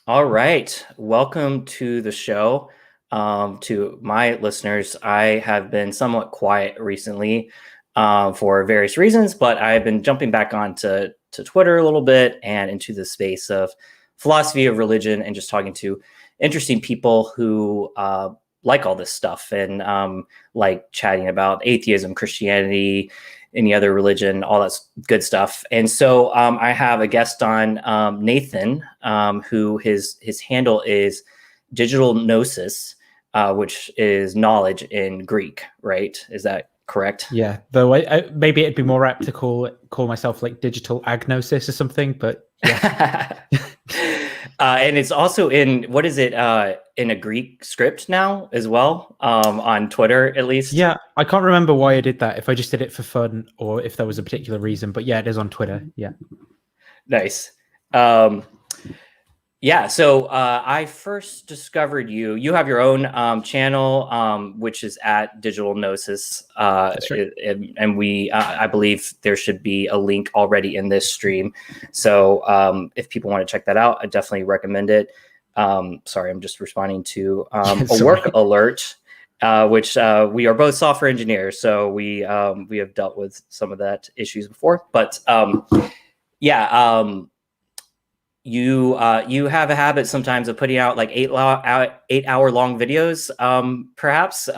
All right. Welcome to the show. To my listeners, I have been somewhat quiet recently for various reasons, but I've been jumping back onto Twitter a little bit and into the space of philosophy of religion and just talking to interesting people who like all this stuff and like chatting about atheism, Christianity, any other religion, all that good stuff. And so I have a guest on, Nathan, who his handle is Digital Gnosis, which is knowledge in Greek, right? Is that correct? Yeah, though maybe it'd be more apt to call myself like Digital Agnosis or something, but yeah. And it's also in, what is it, in a Greek script now as well, on Twitter at least? Yeah, I can't remember why I did that, if I just did it for fun or if there was a particular reason, but yeah, it is on Twitter. Yeah. Nice. Yeah, so I first discovered you. You have your own channel, which is at Digital Gnosis. That's right. And we, I believe there should be a link already in this stream. So if people want to check that out, I definitely recommend it. Sorry, I'm just responding to a work alert, which we are both software engineers. So we have dealt with some of that issues before. But yeah. You have a habit sometimes of putting out like 8-hour long videos, perhaps.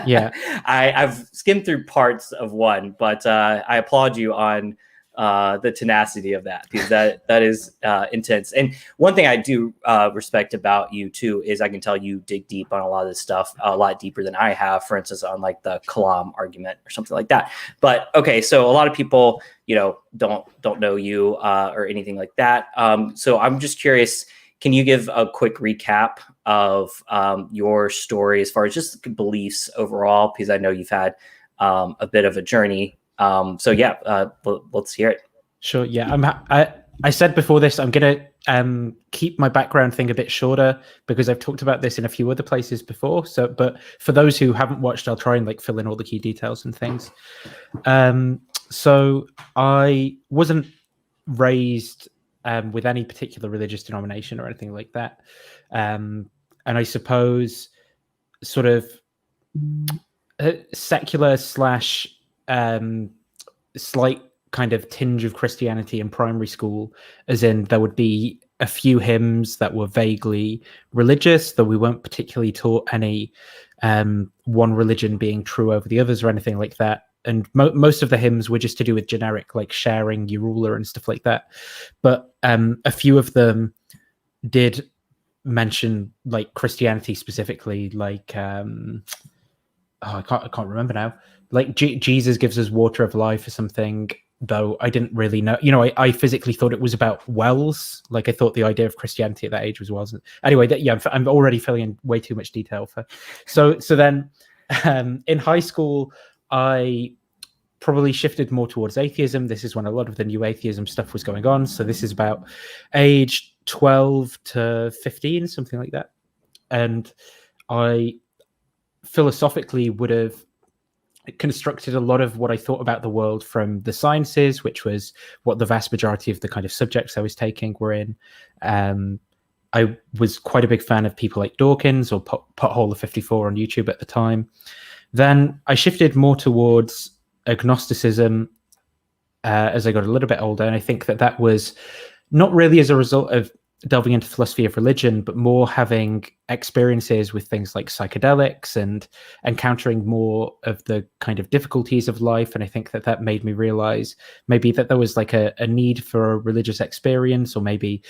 Yeah. I've skimmed through parts of one, but I applaud you on the tenacity of that, because that is intense. And one thing I do respect about you too is I can tell you dig deep on a lot of this stuff, a lot deeper than I have, for instance, on like the Kalam argument or something like that. But okay, so a lot of people, don't know you or anything like that. So I'm just curious, can you give a quick recap of your story as far as just beliefs overall? Because I know you've had a bit of a journey. So yeah, let's hear it. Sure. Yeah. I said before this, I'm going to keep my background thing a bit shorter because I've talked about this in a few other places before. So, but for those who haven't watched, I'll try and like fill in all the key details and things. So I wasn't raised with any particular religious denomination or anything like that. And I suppose sort of secular / slight kind of tinge of Christianity in primary school, as in there would be a few hymns that were vaguely religious, though we weren't particularly taught any one religion being true over the others or anything like that. And most of the hymns were just to do with generic, like sharing your ruler and stuff like that. But a few of them did mention like Christianity specifically, like I can't remember now. Like Jesus gives us water of life or something, though I didn't really know. I physically thought it was about wells. Like I thought the idea of Christianity at that age was wells. Anyway, I'm already filling in way too much detail for. So then in high school, I probably shifted more towards atheism. This is when a lot of the new atheism stuff was going on. So this is about age 12 to 15, something like that. And I philosophically would have constructed a lot of what I thought about the world from the sciences, which was what the vast majority of the kind of subjects I was taking were in. I was quite a big fan of people like Dawkins or Pothole of 54 on YouTube at the time. Then I shifted more towards agnosticism as I got a little bit older. And I think that was not really as a result of delving into philosophy of religion, but more having experiences with things like psychedelics and encountering more of the kind of difficulties of life. And I think that made me realize maybe that there was like a need for a religious experience, or maybe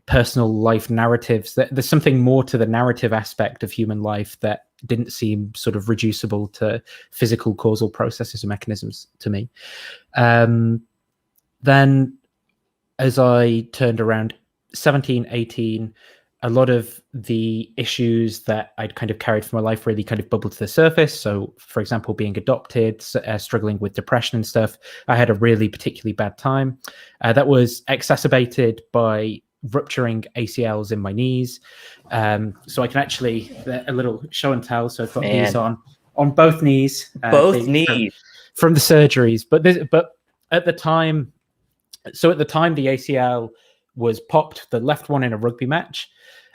personal life narratives. There's something more to the narrative aspect of human life that didn't seem sort of reducible to physical causal processes and mechanisms to me. Then as I turned around 17, 18, a lot of the issues that I'd kind of carried for my life really kind of bubbled to the surface. So, for example, being adopted, struggling with depression and stuff, I had a really particularly bad time. That was exacerbated by rupturing ACLs in my knees. So I can actually, a little show and tell. So I've got these on both knees. Both knees. From the surgeries. But at the time, the ACL was popped, the left one in a rugby match.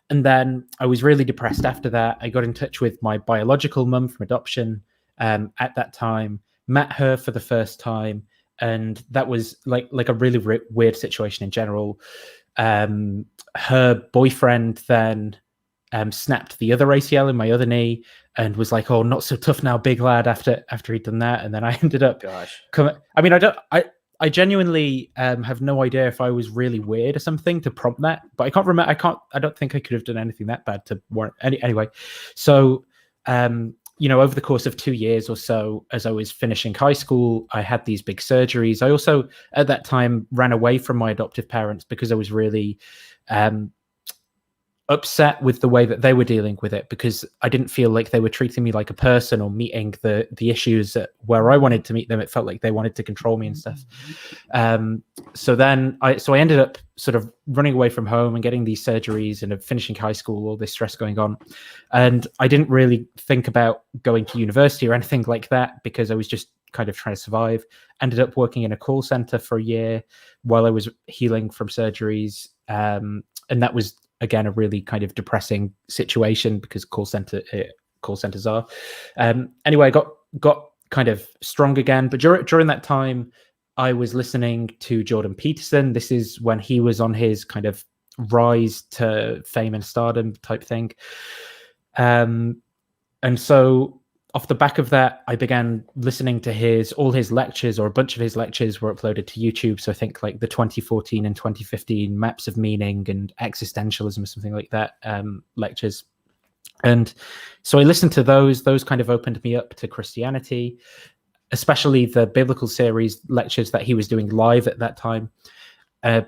And then I was really depressed after that. I got in touch with my biological mum from adoption at that time, met her for the first time. And that was like a really weird situation in general. Her boyfriend then snapped the other ACL in my other knee and was like, "Oh, not so tough now, big lad," after he'd done that. And then I ended up I mean, I genuinely have no idea if I was really weird or something to prompt that, but I can't remember. I don't think I could have done anything that bad to warrant anyway. So, over the course of 2 years or so, as I was finishing high school, I had these big surgeries. I also, at that time, ran away from my adoptive parents because I was really upset with the way that they were dealing with it, because I didn't feel like they were treating me like a person or meeting the issues where I wanted to meet them. It felt like they wanted to control me and stuff. So I ended up sort of running away from home and getting these surgeries and finishing high school, all this stress going on. And I didn't really think about going to university or anything like that because I was just kind of trying to survive. Ended up working in a call center for a year while I was healing from surgeries. And that was, again, a really kind of depressing situation because call centers are. Anyway, I got kind of strong again, but during that time, I was listening to Jordan Peterson. This is when he was on his kind of rise to fame and stardom type thing. And so off the back of that, I began listening to all his lectures, or a bunch of his lectures were uploaded to YouTube. So I think like the 2014 and 2015 Maps of Meaning and Existentialism or something like that lectures. And so I listened to those. Those kind of opened me up to Christianity, especially the biblical series lectures that he was doing live at that time.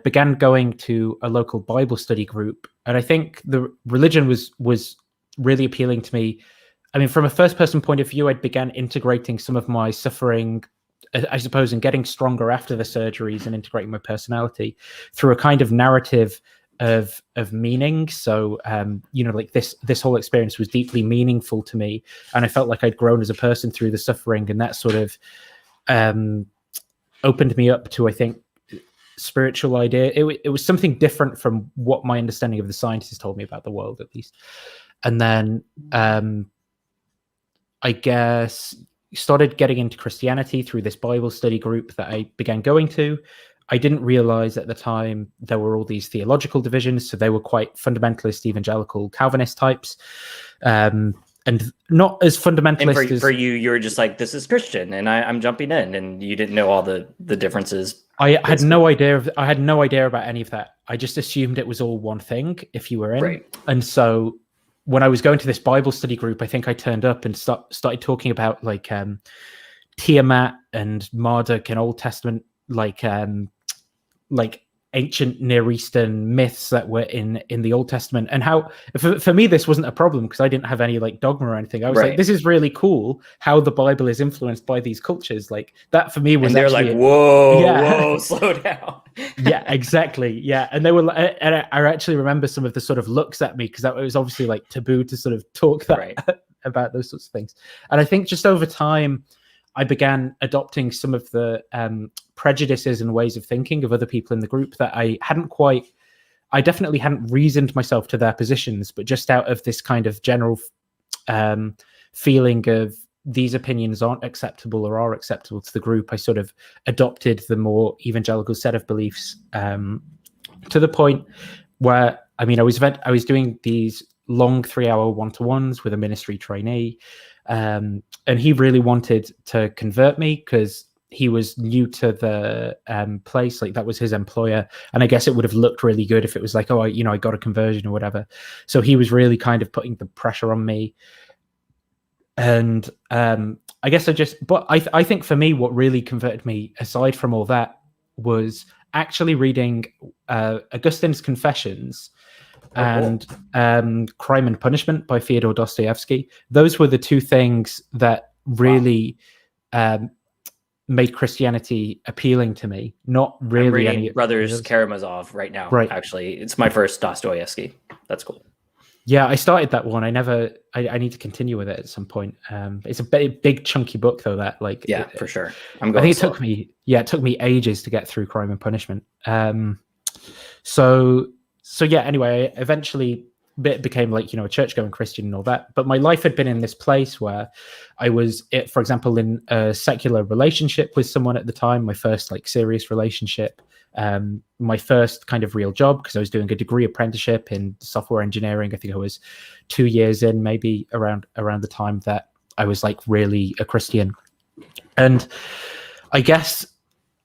Began going to a local Bible study group. And I think the religion was really appealing to me. I mean, from a first-person point of view, I began integrating some of my suffering, I suppose, and getting stronger after the surgeries and integrating my personality through a kind of narrative of meaning. So, like this whole experience was deeply meaningful to me, and I felt like I'd grown as a person through the suffering, and that sort of opened me up to, I think, spiritual idea. It was something different from what my understanding of the scientists told me about the world, at least. And then I guess started getting into Christianity through this Bible study group that I began going to. I didn't realize at the time there were all these theological divisions. So they were quite fundamentalist, evangelical, Calvinist types. And not as fundamentalist and for you were just like, this is Christian and I'm jumping in, and you didn't know all the differences. I had no idea about any of that. I just assumed it was all one thing if you were in. Right. And so when I was going to this Bible study group, I think I turned up and started talking about like Tiamat and Marduk and Old Testament, like ancient Near Eastern myths that were in the Old Testament, and how for me this wasn't a problem because I didn't have any like dogma or anything. I was like, this is really cool how the Bible is influenced by these cultures. Like that for me was. And they're like, whoa, slow down. Yeah, exactly. Yeah, and they were, and I actually remember some of the sort of looks at me because that was obviously like taboo to sort of talk about those sorts of things. And I think just over time, I began adopting some of the prejudices and ways of thinking of other people in the group that I definitely hadn't reasoned myself to their positions, but just out of this kind of general feeling of these opinions aren't acceptable or are acceptable to the group, I sort of adopted the more evangelical set of beliefs to the point where, I mean, I was doing these long 3-hour one-to-ones with a ministry trainee. And he really wanted to convert me because he was new to the place, like that was his employer. And I guess it would have looked really good if it was like, oh, I got a conversion or whatever. So he was really kind of putting the pressure on me. And I guess I think for me, what really converted me, aside from all that, was actually reading Augustine's Confessions and Crime and Punishment by Fyodor Dostoevsky. Those were the two things that really made Christianity appealing to me. Not really. I'm reading Brothers Karamazov right now. Right. Actually, it's my first Dostoevsky. That's cool. Yeah, I started that one. I need to continue with it at some point. It's a big chunky book though. That like for sure. I think it took me ages to get through Crime and Punishment. So yeah, anyway, eventually became like, a church-going Christian and all that. But my life had been in this place where I was, for example, in a secular relationship with someone at the time, my first like serious relationship, my first kind of real job, because I was doing a degree apprenticeship in software engineering. I think I was 2 years in, maybe around the time that I was like really a Christian. And I guess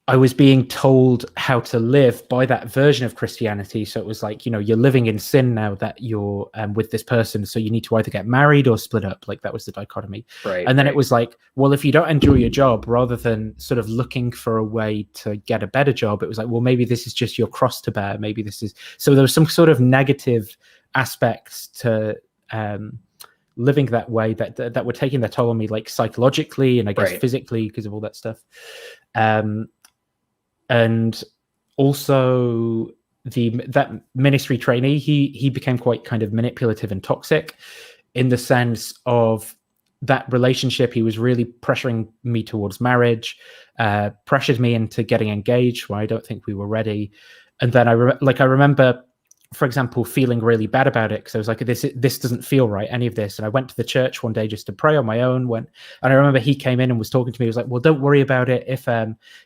I was being told how to live by that version of Christianity. So it was like, you're living in sin now that you're with this person. So you need to either get married or split up. Like that was the dichotomy. Right. And then it was like, well, if you don't enjoy your job, rather than sort of looking for a way to get a better job, it was like, well, maybe this is just your cross to bear. Maybe this is. So there was some sort of negative aspects to living that way that were taking their toll on me, like psychologically and I guess physically, because of all that stuff. And also that ministry trainee, he became quite kind of manipulative and toxic in the sense of that relationship. He was really pressuring me towards marriage, pressured me into getting engaged where I don't think we were ready. And then I remember, for example, feeling really bad about it because I was like, this doesn't feel right, any of this. And I went to the church one day just to pray on my own. And I remember he came in and was talking to me. He was like, well, don't worry about it.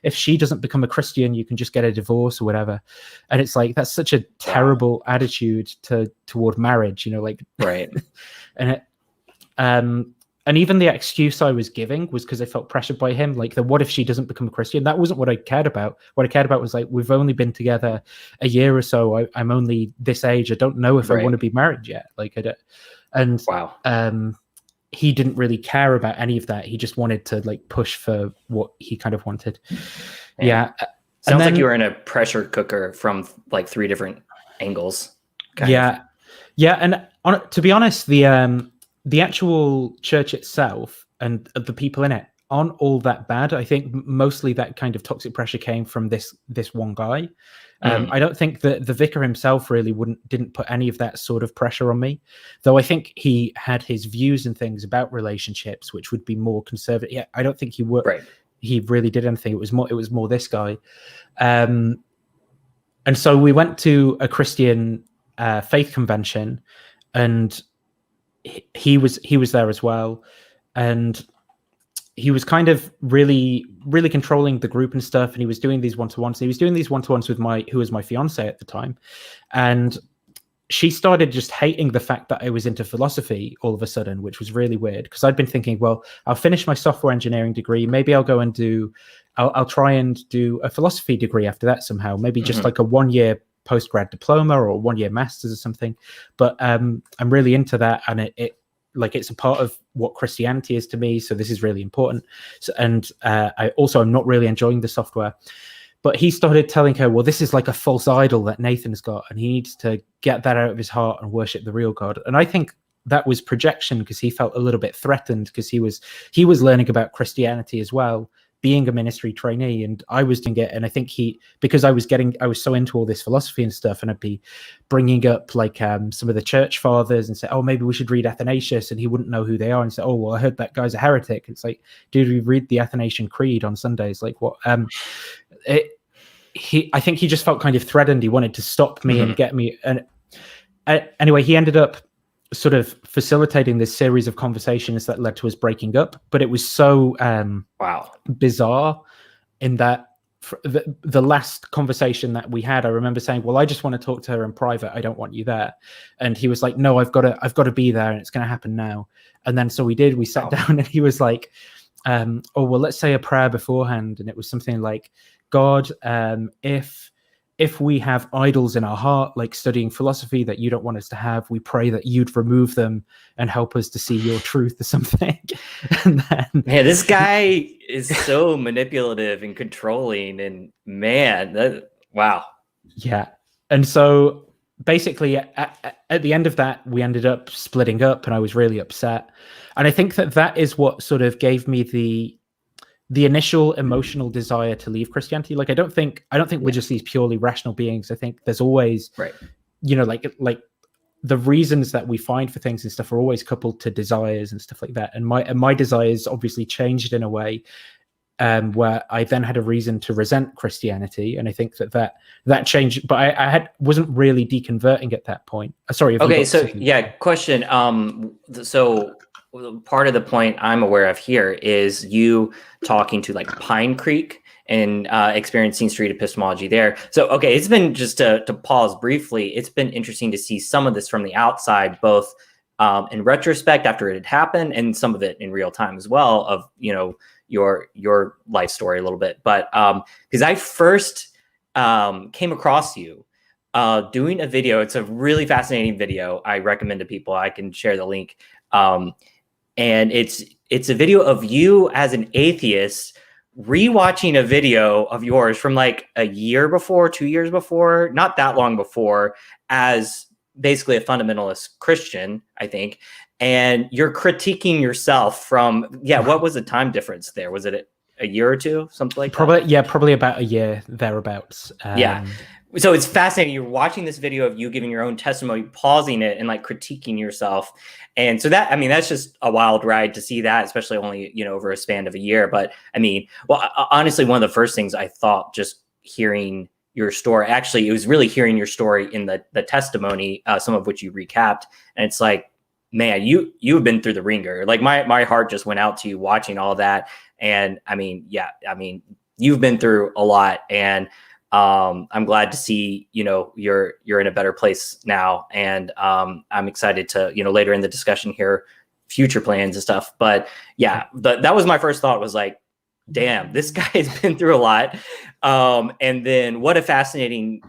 If she doesn't become a Christian, you can just get a divorce or whatever. And it's like, that's such a terrible attitude toward marriage, like. Right. And even the excuse I was giving was because I felt pressured by him. Like, what if she doesn't become a Christian? That wasn't what I cared about. What I cared about was like, we've only been together a year or so. I'm only this age. I don't know if I want to be married yet. Like, I don't. And wow. He didn't really care about any of that. He just wanted to like push for what he kind of wanted. Yeah. Sounds like you were in a pressure cooker from like 3 different angles. Yeah. And to be honest, the actual church itself and the people in it aren't all that bad. I think mostly that kind of toxic pressure came from this one guy. I don't think that the vicar himself really didn't put any of that sort of pressure on me, though I think he had his views and things about relationships, which would be more conservative. Yeah, I don't think he would. Right. He really did anything. It was more this guy. And so we went to a Christian faith convention, and he was there as well, and he was kind of really controlling the group and stuff, and he was doing these one-to-ones. He was doing these one-to-ones with who was my fiance at the time, and she started just hating the fact that I was into philosophy all of a sudden, which was really weird because I'd been thinking, well, I'll finish my software engineering degree, maybe I'll go and I'll try and do a philosophy degree after that somehow, maybe just like a 1-year postgrad diploma or a 1-year master's or something. But I'm really into that, and it's a part of what Christianity is to me, so this is really important. So, and I'm not really enjoying the software. But he started telling her, well, this is like a false idol that Nathan's got, and he needs to get that out of his heart and worship the real God. And I think that was projection, because he felt a little bit threatened, because he was learning about Christianity as well, being a ministry trainee, and I was doing it. And I think because I was so into all this philosophy and stuff, and I'd be bringing up like some of the church fathers and say, oh, maybe we should read Athanasius, and he wouldn't know who they are, and say, oh, well, I heard that guy's a heretic. It's like, dude, we read the Athanasian Creed on Sundays. Like, what? I think he just felt kind of threatened. He wanted to stop me and get me. And anyway, he ended up sort of facilitating this series of conversations that led to us breaking up. But it was so bizarre in that the last conversation that we had, I remember saying, well, I just want to talk to her in private. I don't want you there. And he was like, no, I've got to be there, and it's going to happen now. And then so we did. We sat down, and he was like, oh, well, let's say a prayer beforehand. And it was something like, God, if we have idols in our heart, like studying philosophy that you don't want us to have, we pray that you'd remove them and help us to see your truth or something. And then, man, this guy is so manipulative and controlling, and man, wow. Yeah. And so basically at the end of that, we ended up splitting up, and I was really upset. And I think that is what sort of gave me the initial emotional desire to leave Christianity. Like, I don't think we're just these purely rational beings. I think there's always, like the reasons that we find for things and stuff are always coupled to desires and stuff like that. And my desires obviously changed in a way where I then had a reason to resent Christianity, and I think that changed. But I wasn't really deconverting at that point. Sorry. Okay, so yeah, question. So part of the point I'm aware of here is you talking to like Pine Creek and experiencing street epistemology there. So okay, it's been, just to pause briefly, it's been interesting to see some of this from the outside, both in retrospect after it had happened, and some of it in real time as well, of your life story a little bit. But because I first came across you doing a video. It's a really fascinating video. I recommend to people. I can share the link. And it's a video of you as an atheist rewatching a video of yours from like a year before, 2 years before, not that long before, as basically a fundamentalist Christian, I think. And you're critiquing yourself from, what was the time difference there? Was it a year or two, something like that? Yeah, probably about a year, thereabouts. So it's fascinating. You're watching this video of you giving your own testimony, pausing it and like critiquing yourself. And so that, I mean, that's just a wild ride to see that, especially only, over a span of a year. But I mean, well, honestly, one of the first things I thought, just hearing your story, actually, it was really hearing your story in the testimony, some of which you recapped. And it's like, man, you've been through the ringer. Like my heart just went out to you watching all that. And I mean, you've been through a lot, and I'm glad to see, you're in a better place now. And I'm excited to, later in the discussion here, future plans and stuff. But yeah, that was my first thought, was like, damn, this guy has been through a lot. And then what a fascinating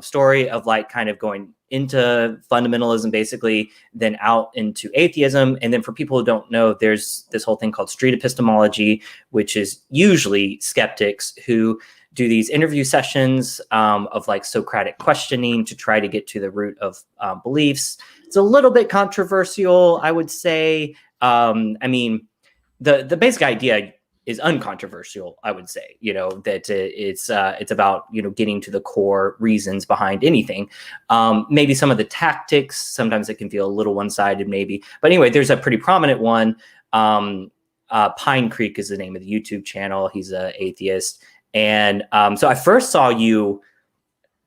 story of like kind of going into fundamentalism, basically, then out into atheism. And then for people who don't know, there's this whole thing called street epistemology, which is usually skeptics who do these interview sessions of like Socratic questioning to try to get to the root of beliefs. It's a little bit controversial, I would say. I mean, the basic idea is uncontroversial, I would say, that it's about, getting to the core reasons behind anything. Maybe some of the tactics, sometimes it can feel a little one-sided maybe. But anyway, there's a pretty prominent one. Pine Creek is the name of the YouTube channel. He's an atheist. And so I first saw you,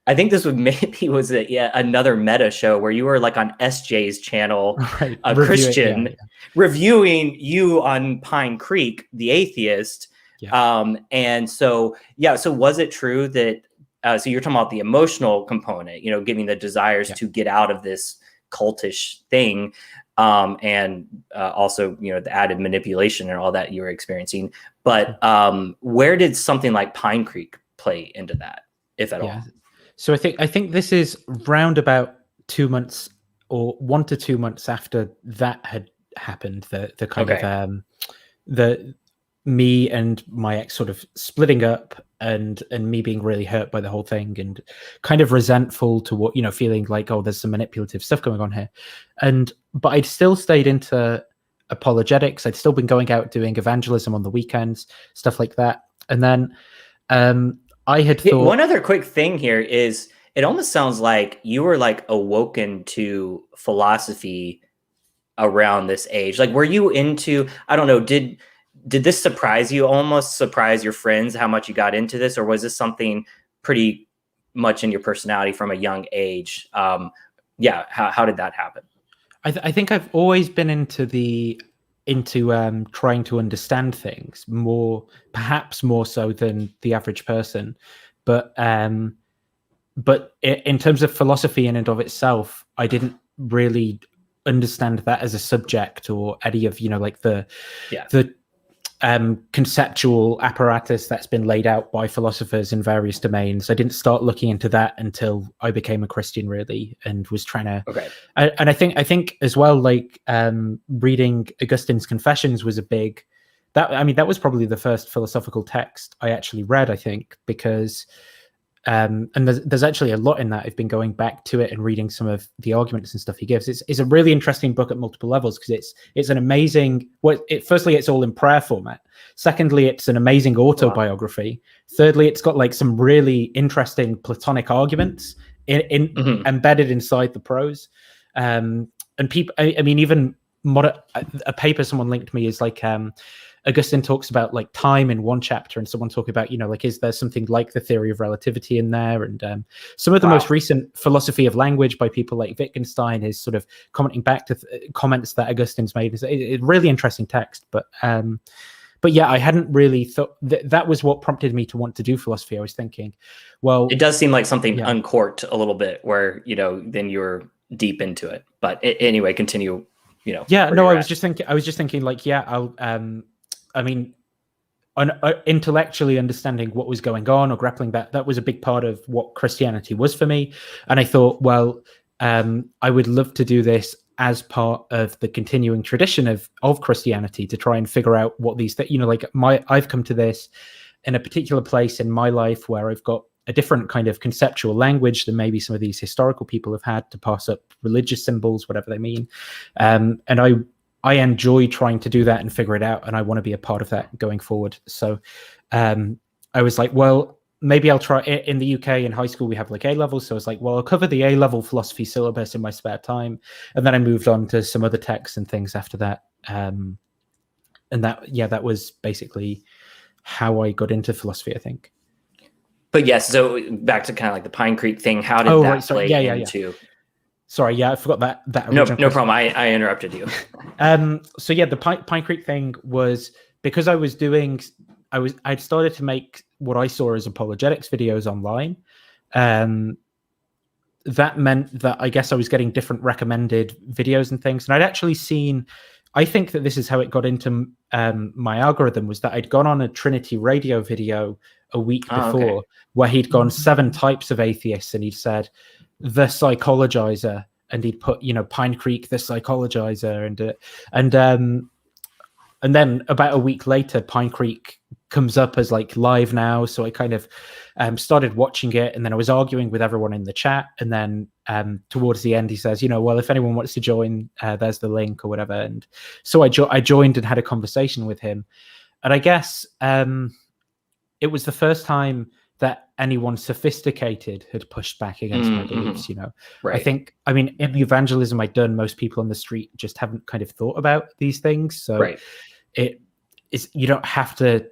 I think this was another meta show where you were like on SJ's channel, right. Christian, reviewing you on Pine Creek, the atheist. Yeah. And so was it true that, so you're talking about the emotional component, giving the desires to get out of this cultish thing, and also, the added manipulation and all that you were experiencing. But where did something like Pine Creek play into that, if at all? So I think this is round about 2 months or 1 to 2 months after that had happened. The kind of the me and my ex sort of splitting up, and me being really hurt by the whole thing, and kind of resentful to what, feeling like, oh, there's some manipulative stuff going on here. But I'd still stayed into apologetics. I'd still been going out doing evangelism on the weekends, stuff like that. And then I had thought, one other quick thing here is, it almost sounds like you were like awoken to philosophy around this age. Like, were you into, I don't know, did this surprise you, almost surprise your friends, how much you got into this? Or was this something pretty much in your personality from a young age? How did that happen? I think I've always been into trying to understand things more, perhaps more so than the average person. But in terms of philosophy in and of itself, I didn't really understand that as a subject, or any of, the conceptual apparatus that's been laid out by philosophers in various domains. I didn't start looking into that until I became a Christian, really, and was trying to. Okay. And I think as well, like reading Augustine's Confessions was a big. That was probably the first philosophical text I actually read, I think, because. And there's actually a lot in that. I've been going back to it and reading some of the arguments and stuff he gives. It's a really interesting book at multiple levels, because it's an amazing. Firstly, it's all in prayer format. Secondly, it's an amazing autobiography. Wow. Thirdly, it's got like some really interesting Platonic arguments embedded inside the prose. And people, I mean, even a paper someone linked me is like Augustine talks about like time in one chapter, and someone talking about, like, is there something like the theory of relativity in there? And some of the most recent philosophy of language by people like Wittgenstein is sort of commenting back to comments that Augustine's made. It's a really interesting text, but yeah, I hadn't really thought that was what prompted me to want to do philosophy. I was thinking, well, it does seem like something uncorked a little bit, where then you're deep into it. But anyway, continue. Yeah, no, I was just thinking, like, yeah, I mean, intellectually understanding what was going on or grappling that was a big part of what Christianity was for me. And I thought, well, I would love to do this as part of the continuing tradition of Christianity, to try and figure out what these things, like I've come to this in a particular place in my life where I've got a different kind of conceptual language than maybe some of these historical people have had to pass up religious symbols, whatever they mean. And I enjoy trying to do that and figure it out, and I want to be a part of that going forward. So I was like, well, maybe I'll try it. In the UK in high school, we have like A levels. So I was like, well, I'll cover the A level philosophy syllabus in my spare time. And then I moved on to some other texts and things after that. And that was basically how I got into philosophy, I think. But yes, so back to kind of like the Pine Creek thing. How did that play into? Sorry, yeah, I forgot that. No problem. I interrupted you. So yeah, the Pine Creek thing was because I'd started to make what I saw as apologetics videos online. That meant that I guess I was getting different recommended videos and things. And I'd actually seen, I think that this is how it got into my algorithm, was that I'd gone on a Trinity Radio video a week before, where he'd gone 7 types of atheists, and he'd said the psychologizer, and he'd put Pine Creek the psychologizer, and then about a week later Pine Creek comes up as like live now. So I kind of started watching it, and then I was arguing with everyone in the chat, and then towards the end he says, well, if anyone wants to join, there's the link or whatever. And so I joined and had a conversation with him, and I guess it was the first time that anyone sophisticated had pushed back against my beliefs. Right. I think, in the evangelism I'd done, most people on the street just haven't kind of thought about these things. So you don't have to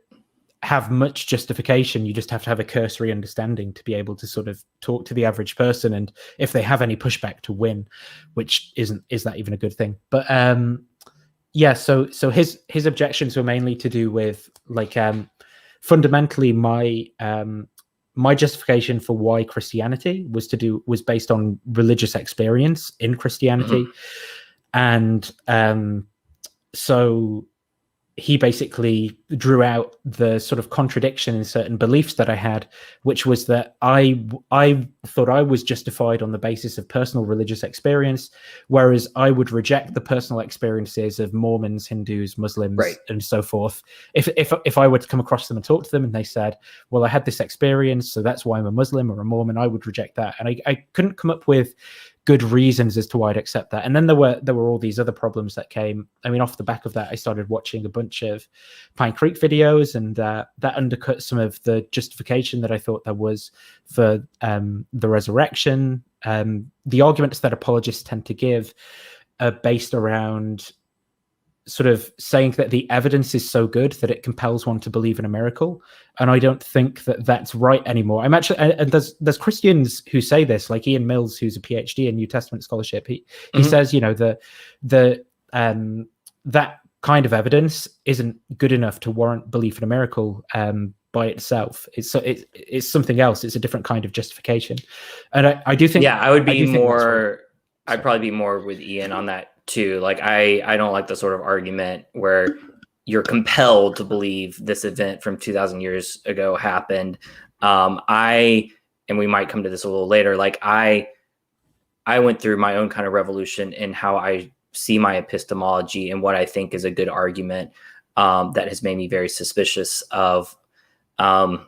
have much justification. You just have to have a cursory understanding to be able to sort of talk to the average person, and if they have any pushback, to win, which is that even a good thing? But so his objections were mainly to do with like fundamentally my justification for why Christianity was based on religious experience in Christianity. And so he basically drew out the sort of contradiction in certain beliefs that I had, which was that I thought I was justified on the basis of personal religious experience, whereas I would reject the personal experiences of Mormons, Hindus, Muslims, and so forth. If I were to come across them and talk to them, and they said, well, I had this experience, so that's why I'm a Muslim or a Mormon, I would reject that. And I couldn't come up with good reasons as to why I'd accept that. And then there were all these other problems that came. Off the back of that, I started watching a bunch of Pine Creek videos, and that undercut some of the justification that I thought there was for the resurrection. The arguments that apologists tend to give are based around sort of saying that the evidence is so good that it compels one to believe in a miracle, and I don't think that that's right anymore. I'm actually, and there's Christians who say this, like Ian Mills, who's a PhD in New Testament scholarship. He says, that kind of evidence isn't good enough to warrant belief in a miracle by itself. It's something else. It's a different kind of justification, and I do think. Yeah, I'd probably be more with Ian on that too. Like I don't like the sort of argument where you're compelled to believe this event from 2,000 years ago happened. And we might come to this a little later. Like I went through my own kind of revolution in how I see my epistemology and what I think is a good argument that has made me very suspicious of, I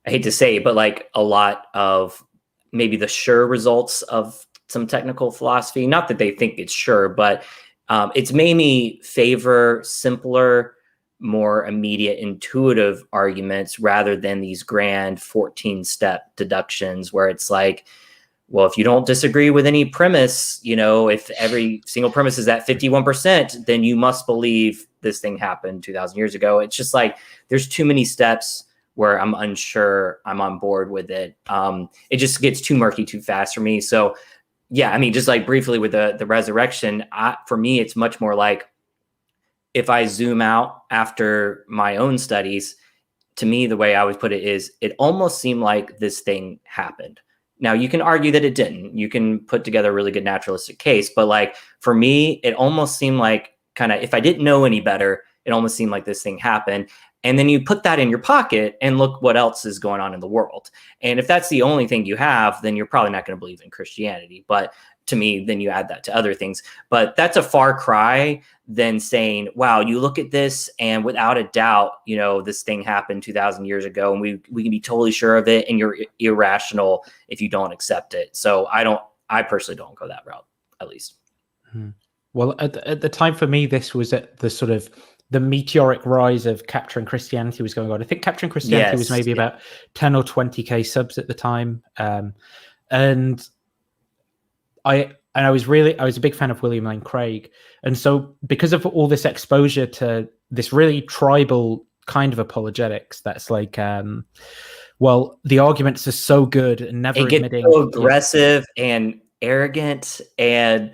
hate to say, but like a lot of maybe the sure results of some technical philosophy. Not that they think it's sure, but it's made me favor simpler, more immediate, intuitive arguments rather than these grand 14-step deductions where it's like, well, if you don't disagree with any premise, if every single premise is at 51%, then you must believe this thing happened 2,000 years ago. It's just like there's too many steps where I'm unsure I'm on board with it. It just gets too murky too fast for me. So yeah, I mean, just like briefly with the resurrection, for me, it's much more like if I zoom out after my own studies, to me, the way I would put it is it almost seemed like this thing happened. Now, you can argue that it didn't. You can put together a really good naturalistic case. But like for me, it almost seemed like kind of if I didn't know any better, it almost seemed like this thing happened. And then you put that in your pocket and look what else is going on in the world. And if that's the only thing you have, then you're probably not going to believe in Christianity. But to me, then you add that to other things. But that's a far cry than saying, wow, you look at this and without a doubt, you know, this thing happened 2,000 years ago and we can be totally sure of it. And you're irrational if you don't accept it. So I personally don't go that route, at least. Well, at the time for me, this was at the sort of the meteoric rise of Capturing Christianity was going on. I think Capturing Christianity was maybe about 10 or 20K subs at the time. And I was a big fan of William Lane Craig. And so because of all this exposure to this really tribal kind of apologetics, that's like, well, the arguments are so good and never admitting. So aggressive and arrogant, and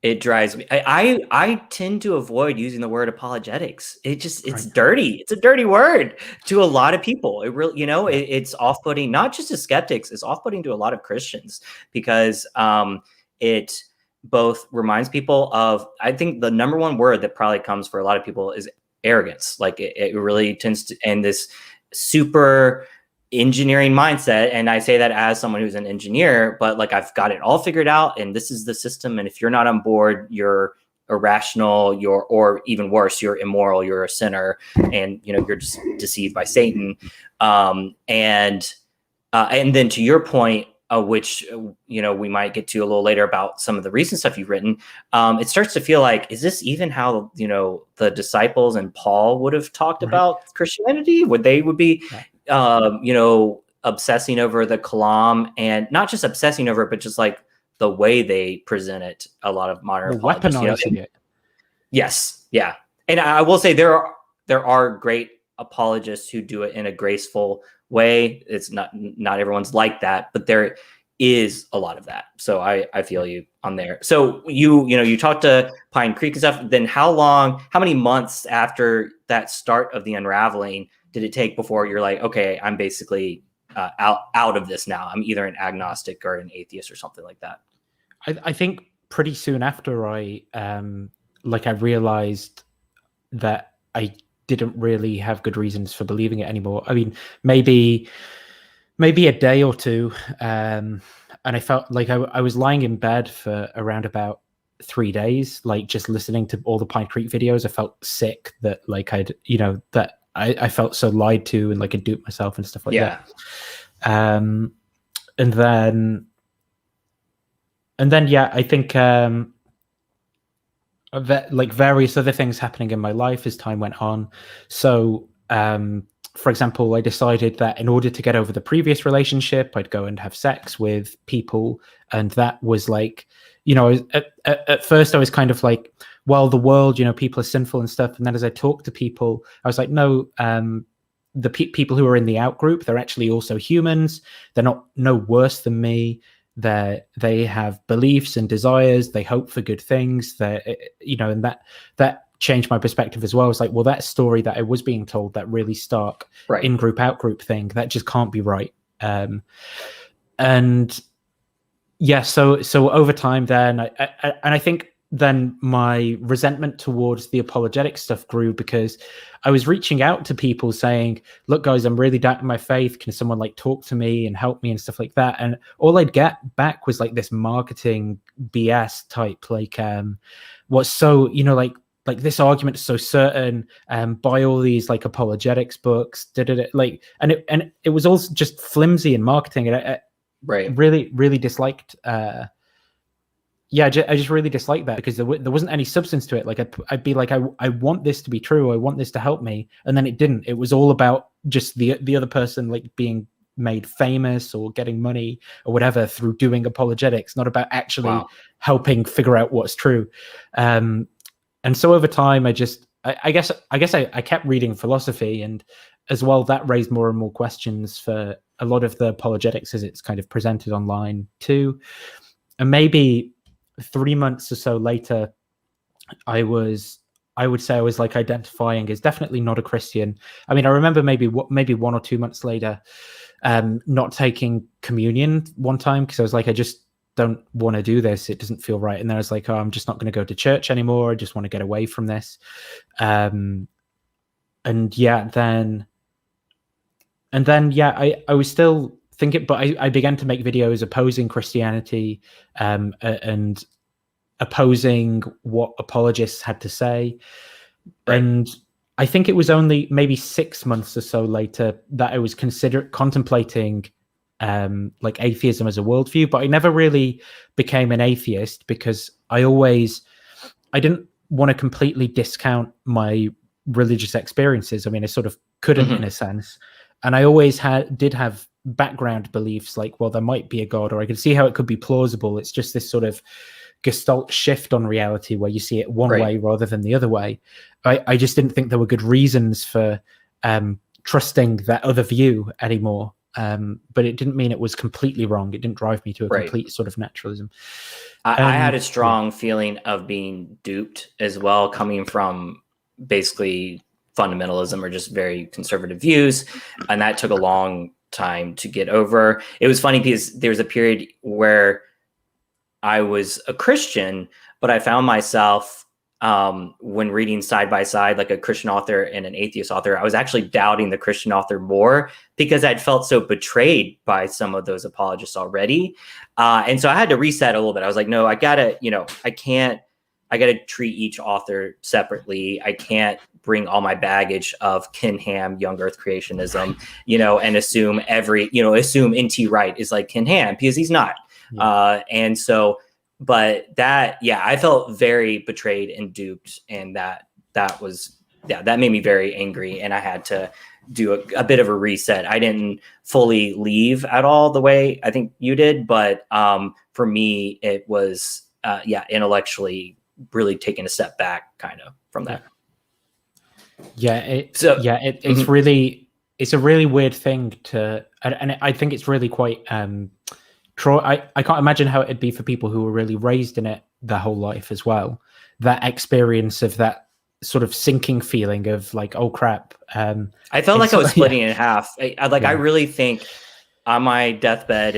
it drives me. I tend to avoid using the word apologetics. It's dirty. It's a dirty word to a lot of people. It really, it's off-putting, not just to skeptics. It's off-putting to a lot of Christians because it both reminds people of, I think the number one word that probably comes for a lot of people is arrogance. Like it really tends to, and this super engineering mindset. And I say that as someone who's an engineer, but like I've got it all figured out and this is the system. And if you're not on board, you're irrational, or even worse, you're immoral, you're a sinner, and you're just deceived by Satan. And then to your point, which we might get to a little later about some of the recent stuff you've written, it starts to feel like, is this even how the disciples and Paul would have talked about Christianity? Would be obsessing over the kalam, and not just obsessing over it, but just like the way they present it. A lot of modern weaponizing it. Yes, yeah, and I will say there are great apologists who do it in a graceful way. It's not everyone's like that, but there is a lot of that. So I feel you on there. So you talked to Pine Creek and stuff. Then how many months after that start of the unraveling did it take before you're like, okay, I'm basically out of this now? I'm either an agnostic or an atheist or something like that. I think pretty soon after I realized that I didn't really have good reasons for believing it anymore. I mean, maybe a day or two. And I felt like I was lying in bed for around about 3 days, like just listening to all the Pine Creek videos. I felt sick that like that I felt so lied to and like I duped myself and stuff like that. And then I think that like various other things happening in my life as time went on. So for example, I decided that in order to get over the previous relationship, I'd go and have sex with people. And that was like, at first I was kind of like, well, the world, people are sinful and stuff. And then as I talked to people, I was like, no, the people who are in the out group, they're actually also humans. They're not no worse than me. They have beliefs and desires. They hope for good things. And that changed my perspective as well. It's like, well, that story that I was being told, that really stark in group out group thing, that just can't be right. And yeah, so over time, then I think then my resentment towards the apologetic stuff grew because I was reaching out to people saying, look, guys, I'm really doubting my faith. Can someone like talk to me and help me and stuff like that? And all I'd get back was like this marketing BS type, like what's so, like this argument is so certain, buy all these like apologetics books, like, and it was all just flimsy and marketing. And I really, really disliked, I just really disliked that because there wasn't any substance to it. Like I'd be like, I want this to be true. I want this to help me. And then it didn't. It was all about just the other person like being made famous or getting money or whatever through doing apologetics, not about actually helping figure out what's true. And so over time, I just I guess I kept reading philosophy, and as well that raised more and more questions for a lot of the apologetics as it's kind of presented online too. And maybe 3 months or so later, I would say I was like identifying as definitely not a Christian. I mean, I remember maybe 1 or 2 months later, not taking communion one time because I was like, I just don't want to do this. It doesn't feel right. And then I was like, oh, I'm just not going to go to church anymore. I just want to get away from this. And yeah, I was still thinking, but I began to make videos opposing Christianity, and opposing what apologists had to say. Right. And I think it was only maybe 6 months or so later that I was contemplating like atheism as a worldview, but I never really became an atheist because I didn't want to completely discount my religious experiences. I mean, I sort of couldn't in a sense. And I always did have background beliefs like, well, there might be a God, or I could see how it could be plausible. It's just this sort of Gestalt shift on reality where you see it one way rather than the other way. I just didn't think there were good reasons for trusting that other view anymore. But it didn't mean it was completely wrong. It didn't drive me to a complete sort of naturalism. I had a strong feeling of being duped as well, coming from basically fundamentalism or just very conservative views. And that took a long time to get over. It was funny because there was a period where I was a Christian, but I found myself when reading side by side, like a Christian author and an atheist author, I was actually doubting the Christian author more because I'd felt so betrayed by some of those apologists already. And so I had to reset a little bit. I was like, no, I gotta treat each author separately. I can't bring all my baggage of Ken Ham, young earth creationism, and assume assume N.T. Wright is like Ken Ham, because he's not. And so, but that, I felt very betrayed and duped. And that made me very angry. And I had to do a bit of a reset. I didn't fully leave at all the way I think you did. But for me, it was, intellectually really taking a step back kind of from that. It's a really weird thing and I think it's really quite, I can't imagine how it'd be for people who were really raised in it their whole life as well. That experience of that sort of sinking feeling of like, oh crap. I felt like I was splitting in half. I really think on my deathbed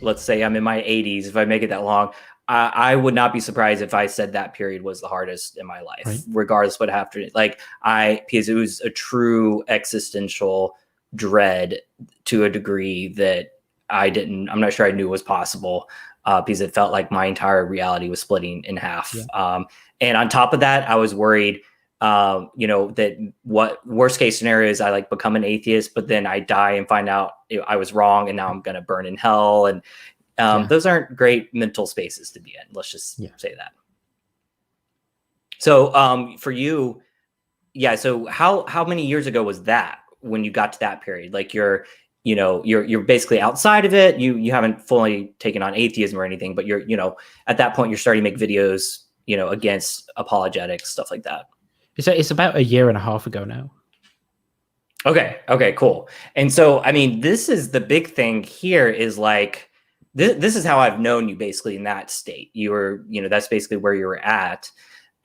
let's say I'm in my 80s, if I make it that long, I would not be surprised if I said that period was the hardest in my life, regardless what happened. Because it was a true existential dread to a degree that I'm not sure I knew was possible, because it felt like my entire reality was splitting in half. And on top of that, I was worried, that what worst case scenario is I become an atheist, but then I die and find out I was wrong and now I'm going to burn in hell. And those aren't great mental spaces to be in. Let's just say that. So for you, so how many years ago was that when you got to that period? Like you're basically outside of it. You haven't fully taken on atheism or anything, but you're, at that point you're starting to make videos, against apologetics, stuff like that. It's about 1.5 years ago now. Okay, cool. And so, I mean, this is the big thing here is this is how I've known you basically in that state. You were, that's basically where you were at.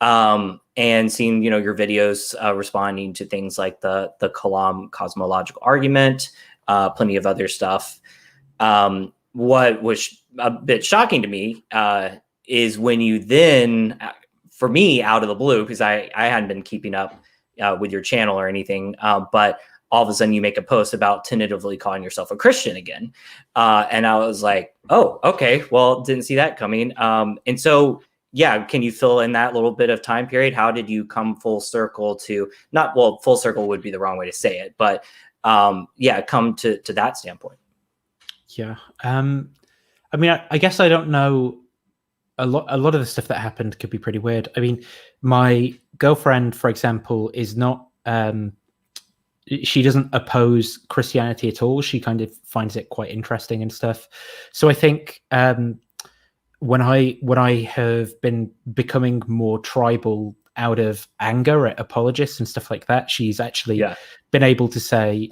And seeing, your videos responding to things like the Kalam cosmological argument, plenty of other stuff. What was a bit shocking to me is when you then, for me, out of the blue, because I hadn't been keeping up with your channel or anything, but all of a sudden you make a post about tentatively calling yourself a Christian again. And I was like, oh, okay, well, didn't see that coming. And so, can you fill in that little bit of time period? How did you come full circle to full circle would be the wrong way to say it, but come to that standpoint? I mean, I guess I don't know. A lot of the stuff that happened could be pretty weird. I mean, my girlfriend, for example, is not, she doesn't oppose Christianity at all. She kind of finds it quite interesting and stuff. So I think when I have been becoming more tribal out of anger at apologists and stuff like that. She's actually been able to say,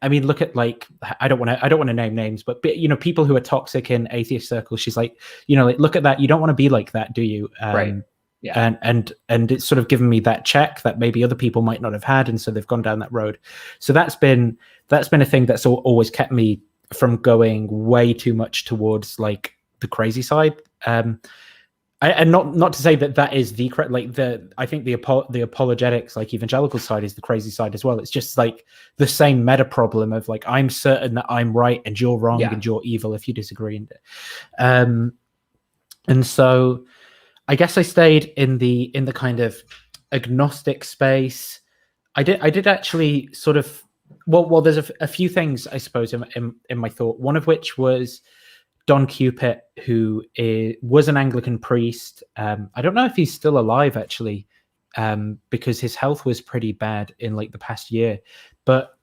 I mean, look at like, I don't want to name names, but people who are toxic in atheist circles. She's like, like, look at that. You don't want to be like that, do you? Right. Yeah. And it's sort of given me that check that maybe other people might not have had, and so they've gone down that road. So that's been a thing that's always kept me from going way too much towards like the crazy side. And not to say that is I think the apologetics, like evangelical side, is the crazy side as well. It's just like the same meta problem of like, I'm certain that I'm right and you're wrong and you're evil if you disagree. And so I guess I stayed in the kind of agnostic space. I did actually sort of, well there's a few things I suppose in my thought, one of which was Don Cupit, who was an Anglican priest. I don't know if he's still alive, actually, because his health was pretty bad in like the past year. But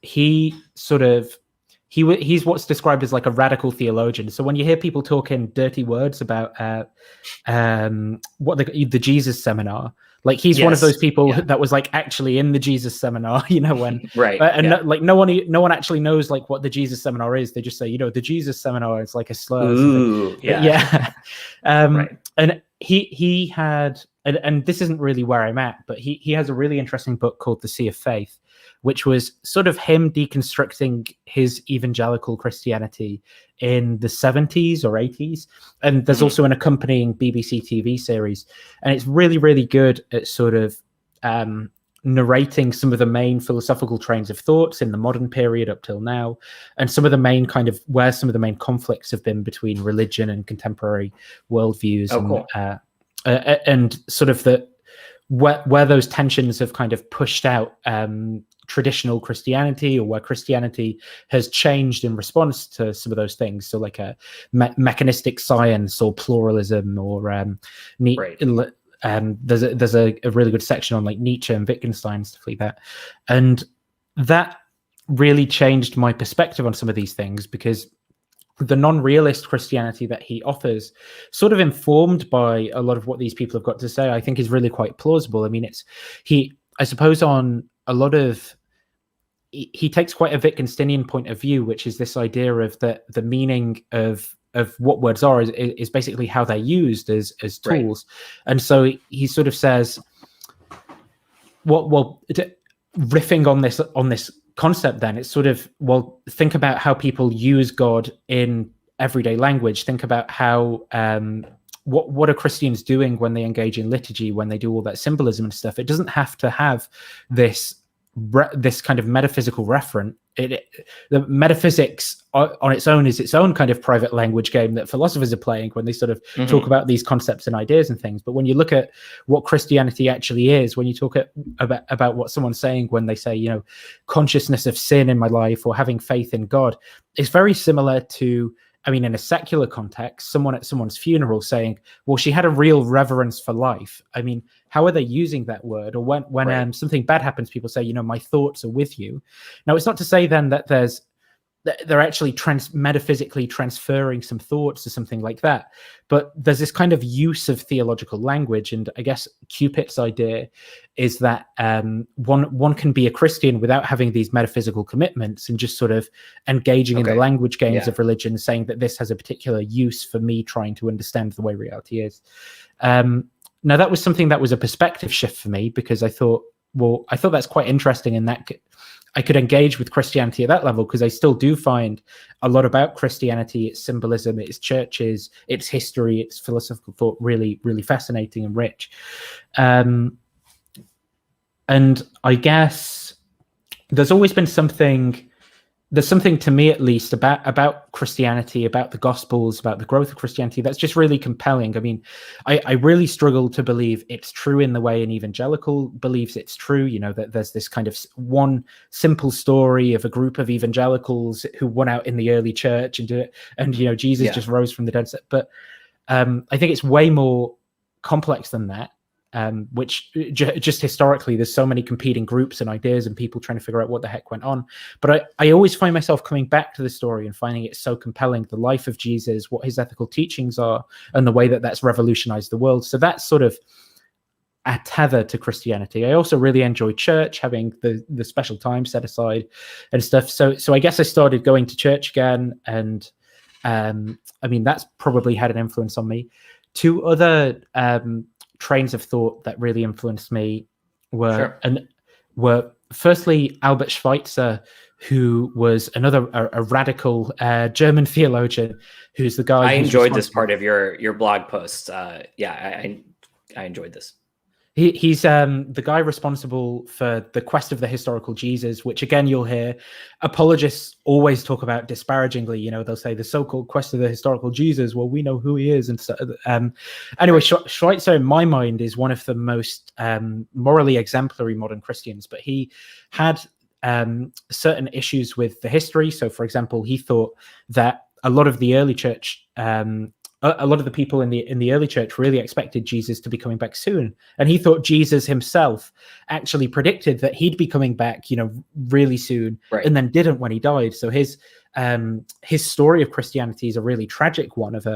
he's what's described as like a radical theologian. So when you hear people talking dirty words about what the Jesus seminar, like he's one of those people that was like actually in the Jesus seminar, when no one actually knows like what the Jesus seminar is. They just say, the Jesus seminar is like a slur. Ooh, And he had, and this isn't really where I'm at, but he has a really interesting book called The Sea of Faith, which was sort of him deconstructing his evangelical Christianity in the 70s or 80s. And there's also an accompanying BBC TV series. And it's really, really good at sort of narrating some of the main philosophical trains of thoughts in the modern period up till now, and some of the main kind of where some of the main conflicts have been between religion and contemporary worldviews. And sort of where those tensions have kind of pushed out traditional Christianity, or where Christianity has changed in response to some of those things. So like a mechanistic science or pluralism, or there's a really good section on like Nietzsche and Wittgenstein, stuff like that. And that really changed my perspective on some of these things, because the non-realist Christianity that he offers, sort of informed by a lot of what these people have got to say, I think is really quite plausible. I mean, I suppose on a lot of, he takes quite a Wittgensteinian point of view, which is this idea of the meaning of what words are is basically how they're used as tools. And so he sort of says, riffing on this concept, then it's sort of, think about how people use God in everyday language. Think about how what are Christians doing when they engage in liturgy, when they do all that symbolism and stuff. It doesn't have to have this kind of metaphysical referent. The metaphysics on its own is its own kind of private language game that philosophers are playing when they sort of talk about these concepts and ideas and things. But when you look at what Christianity actually is, when you talk about what someone's saying when they say, consciousness of sin in my life or having faith in God, it's very similar to, I mean, in a secular context, someone at someone's funeral saying, well, she had a real reverence for life. I mean, how are they using that word? Or when something bad happens, people say, my thoughts are with you. Now, it's not to say then that they're actually metaphysically transferring some thoughts to something like that. But there's this kind of use of theological language. And I guess Cupid's idea is that one can be a Christian without having these metaphysical commitments, and just sort of engaging in the language games of religion, saying that this has a particular use for me trying to understand the way reality is. Now, that was something that was a perspective shift for me, because I thought that's quite interesting, and that I could engage with Christianity at that level, because I still do find a lot about Christianity, its symbolism, its churches, its history, its philosophical thought really, really fascinating and rich. And I guess there's always been something to me, at least, about Christianity, about the Gospels, about the growth of Christianity, that's just really compelling. I mean, I really struggle to believe it's true in the way an evangelical believes it's true, that there's this kind of one simple story of a group of evangelicals who went out in the early church and do it, and Jesus just rose from the dead. But I think it's way more complex than that. Which just historically, there's so many competing groups and ideas and people trying to figure out what the heck went on. But I always find myself coming back to the story and finding it so compelling, the life of Jesus, what his ethical teachings are, and the way that that's revolutionized the world. So that's sort of, a tether to Christianity. I also really enjoy church, having the special time set aside and stuff. So I guess I started going to church again, and I mean, that's probably had an influence on me. Two other trains of thought that really influenced me were firstly Albert Schweitzer, who was another a radical German theologian, who's the guy. I enjoyed this part of your blog posts. I enjoyed this. He's the guy responsible for the quest of the historical Jesus, which again you'll hear apologists always talk about disparagingly. You know, they'll say the so-called quest of the historical Jesus. Well, we know who he is, and so, anyway, Schweitzer, in my mind, is one of the most morally exemplary modern Christians. But he had certain issues with the history. So, for example, he thought that a lot of the early church. A lot of the people in the early church really expected Jesus to be coming back soon, and he thought Jesus himself actually predicted that he'd be coming back, you know, really soon, and then didn't when he died. So his story of Christianity is a really tragic one of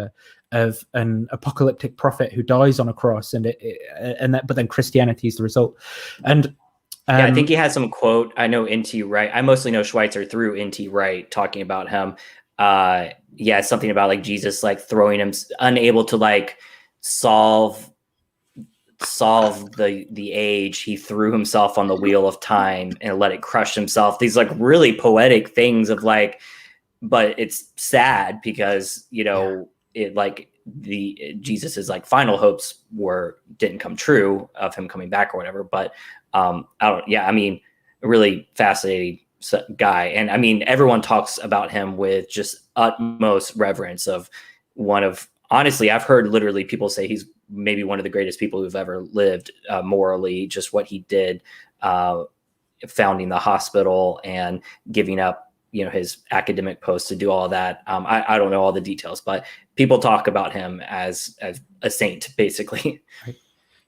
an apocalyptic prophet who dies on a cross, but then Christianity is the result. And I think he has some quote. I know N.T. Wright. I mostly know Schweitzer through N.T. Wright talking about him. Something about like Jesus like throwing him, unable to like solve the age. He threw himself on the wheel of time and let it crush himself. These like really poetic things of like, but it's sad because, you know, it like Jesus's like final hopes didn't come true of him coming back or whatever. But I mean, a really fascinating guy. And I mean, everyone talks about him with just utmost reverence honestly, I've heard literally people say he's maybe one of the greatest people who've ever lived morally, just what he did, founding the hospital and giving up, you know, his academic post to do all of that. I don't know all the details, but people talk about him as a saint, basically. Right.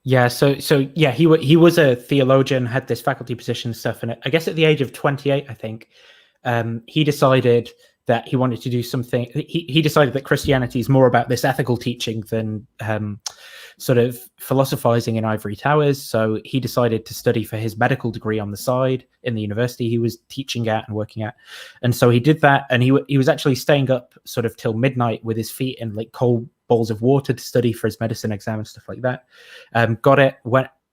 Yeah, so he was a theologian, had this faculty position and stuff, and I guess at the age of 28, I think, he decided that he wanted to do something. He decided that Christianity is more about this ethical teaching than sort of philosophizing in ivory towers. So he decided to study for his medical degree on the side in the university he was teaching at and working at. And so he did that, and he was actually staying up sort of till midnight with his feet in like cold bowls of water to study for his medicine exam and stuff like that. Got it,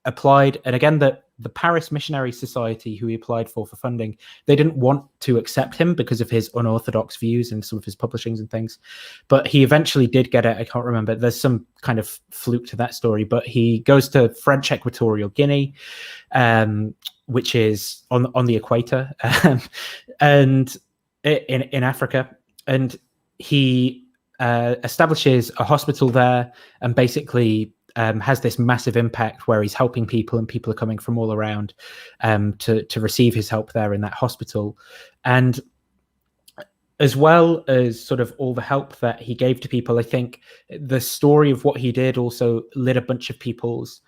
applied, and again the Paris Missionary Society, who he applied for funding, they didn't want to accept him because of his unorthodox views and some of his publishings and things. But he eventually did get it. I can't remember. There's some kind of fluke to that story. But he goes to French Equatorial Guinea, which is on the equator, and in Africa, and he establishes a hospital there, and basically has this massive impact where he's helping people, and people are coming from all around to receive his help there in that hospital. And as well as sort of all the help that he gave to people, I think the story of what he did also lit a bunch of people's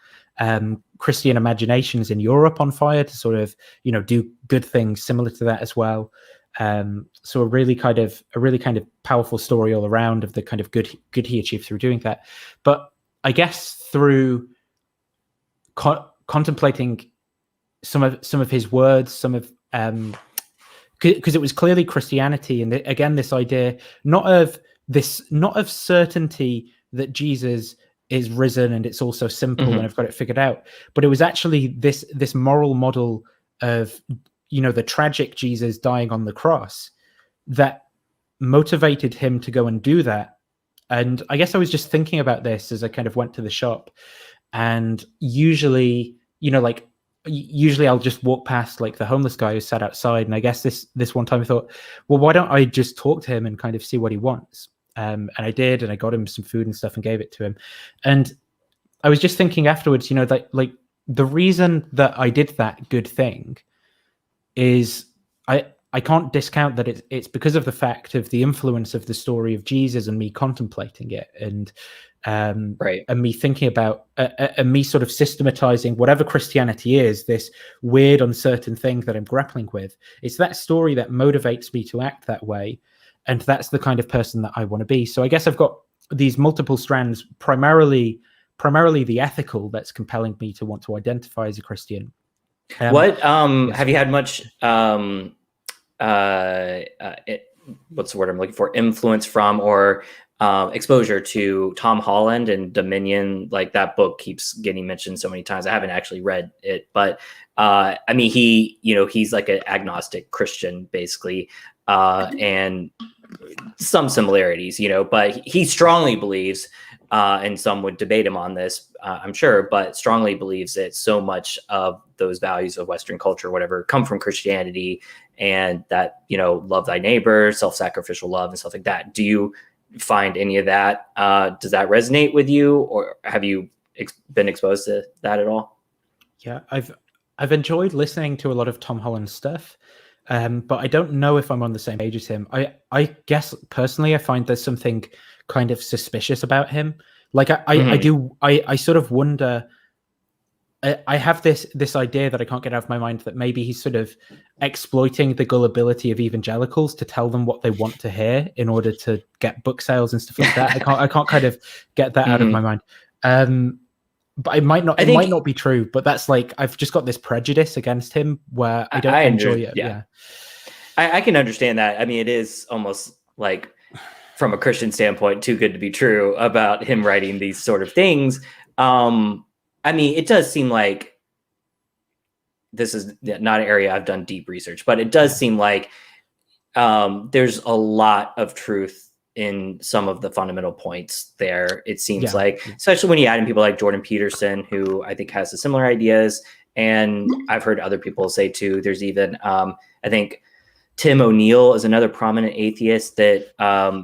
Christian imaginations in Europe on fire to sort of, you know, do good things similar to that as well. So a really kind of powerful story all around of the kind of good he achieved through doing that. But I guess through contemplating some of his words, some of because it was clearly Christianity, and again this idea not of certainty that Jesus is risen and it's all so simple and I've got it figured out, but it was actually this moral model of, you know, the tragic Jesus dying on the cross that motivated him to go and do that. And I guess I was just thinking about this as I kind of went to the shop, and usually I'll just walk past like the homeless guy who sat outside. And I guess this one time I thought, well, why don't I just talk to him and kind of see what he wants? And I did, and I got him some food and stuff and gave it to him. And I was just thinking afterwards, you know, that like the reason that I did that good thing is I can't discount that it's because of the fact of the influence of the story of Jesus and me contemplating it, and me thinking about and me sort of systematizing whatever Christianity is, this weird, uncertain thing that I'm grappling with. It's that story that motivates me to act that way, and that's the kind of person that I want to be. So I guess I've got these multiple strands, primarily primarily the ethical that's compelling me to want to identify as a Christian. What yes. have you had much what's the word I'm looking for? Influence from or exposure to Tom Holland and Dominion? Like, that book keeps getting mentioned so many times. I haven't actually read it, but I mean, he's like an agnostic Christian basically, and some similarities, but he strongly believes, and some would debate him on this, I'm sure, but strongly believes that so much of those values of Western culture, whatever, come from Christianity, and that, love thy neighbor, self-sacrificial love and stuff like that. Do you find any of that? Does that resonate with you, or have you been exposed to that at all? Yeah, I've enjoyed listening to a lot of Tom Holland stuff. But I don't know if I'm on the same page as him. I guess personally, I find there's something kind of suspicious about him. Like I sort of wonder. I have this idea that I can't get out of my mind that maybe he's sort of exploiting the gullibility of evangelicals to tell them what they want to hear in order to get book sales and stuff like that. I can't kind of get that out of my mind. But it might not be true, but that's like, I've just got this prejudice against him where I don't enjoy it. Yeah. I can understand that. I mean, it is almost like, from a Christian standpoint, too good to be true about him writing these sort of things. I mean, it does seem like, this is not an area I've done deep research, but it does seem like there's a lot of truth in some of the fundamental points there. It seems like, especially when you add in people like Jordan Peterson, who I think has the similar ideas. And I've heard other people say too, there's even, I think Tim O'Neill is another prominent atheist that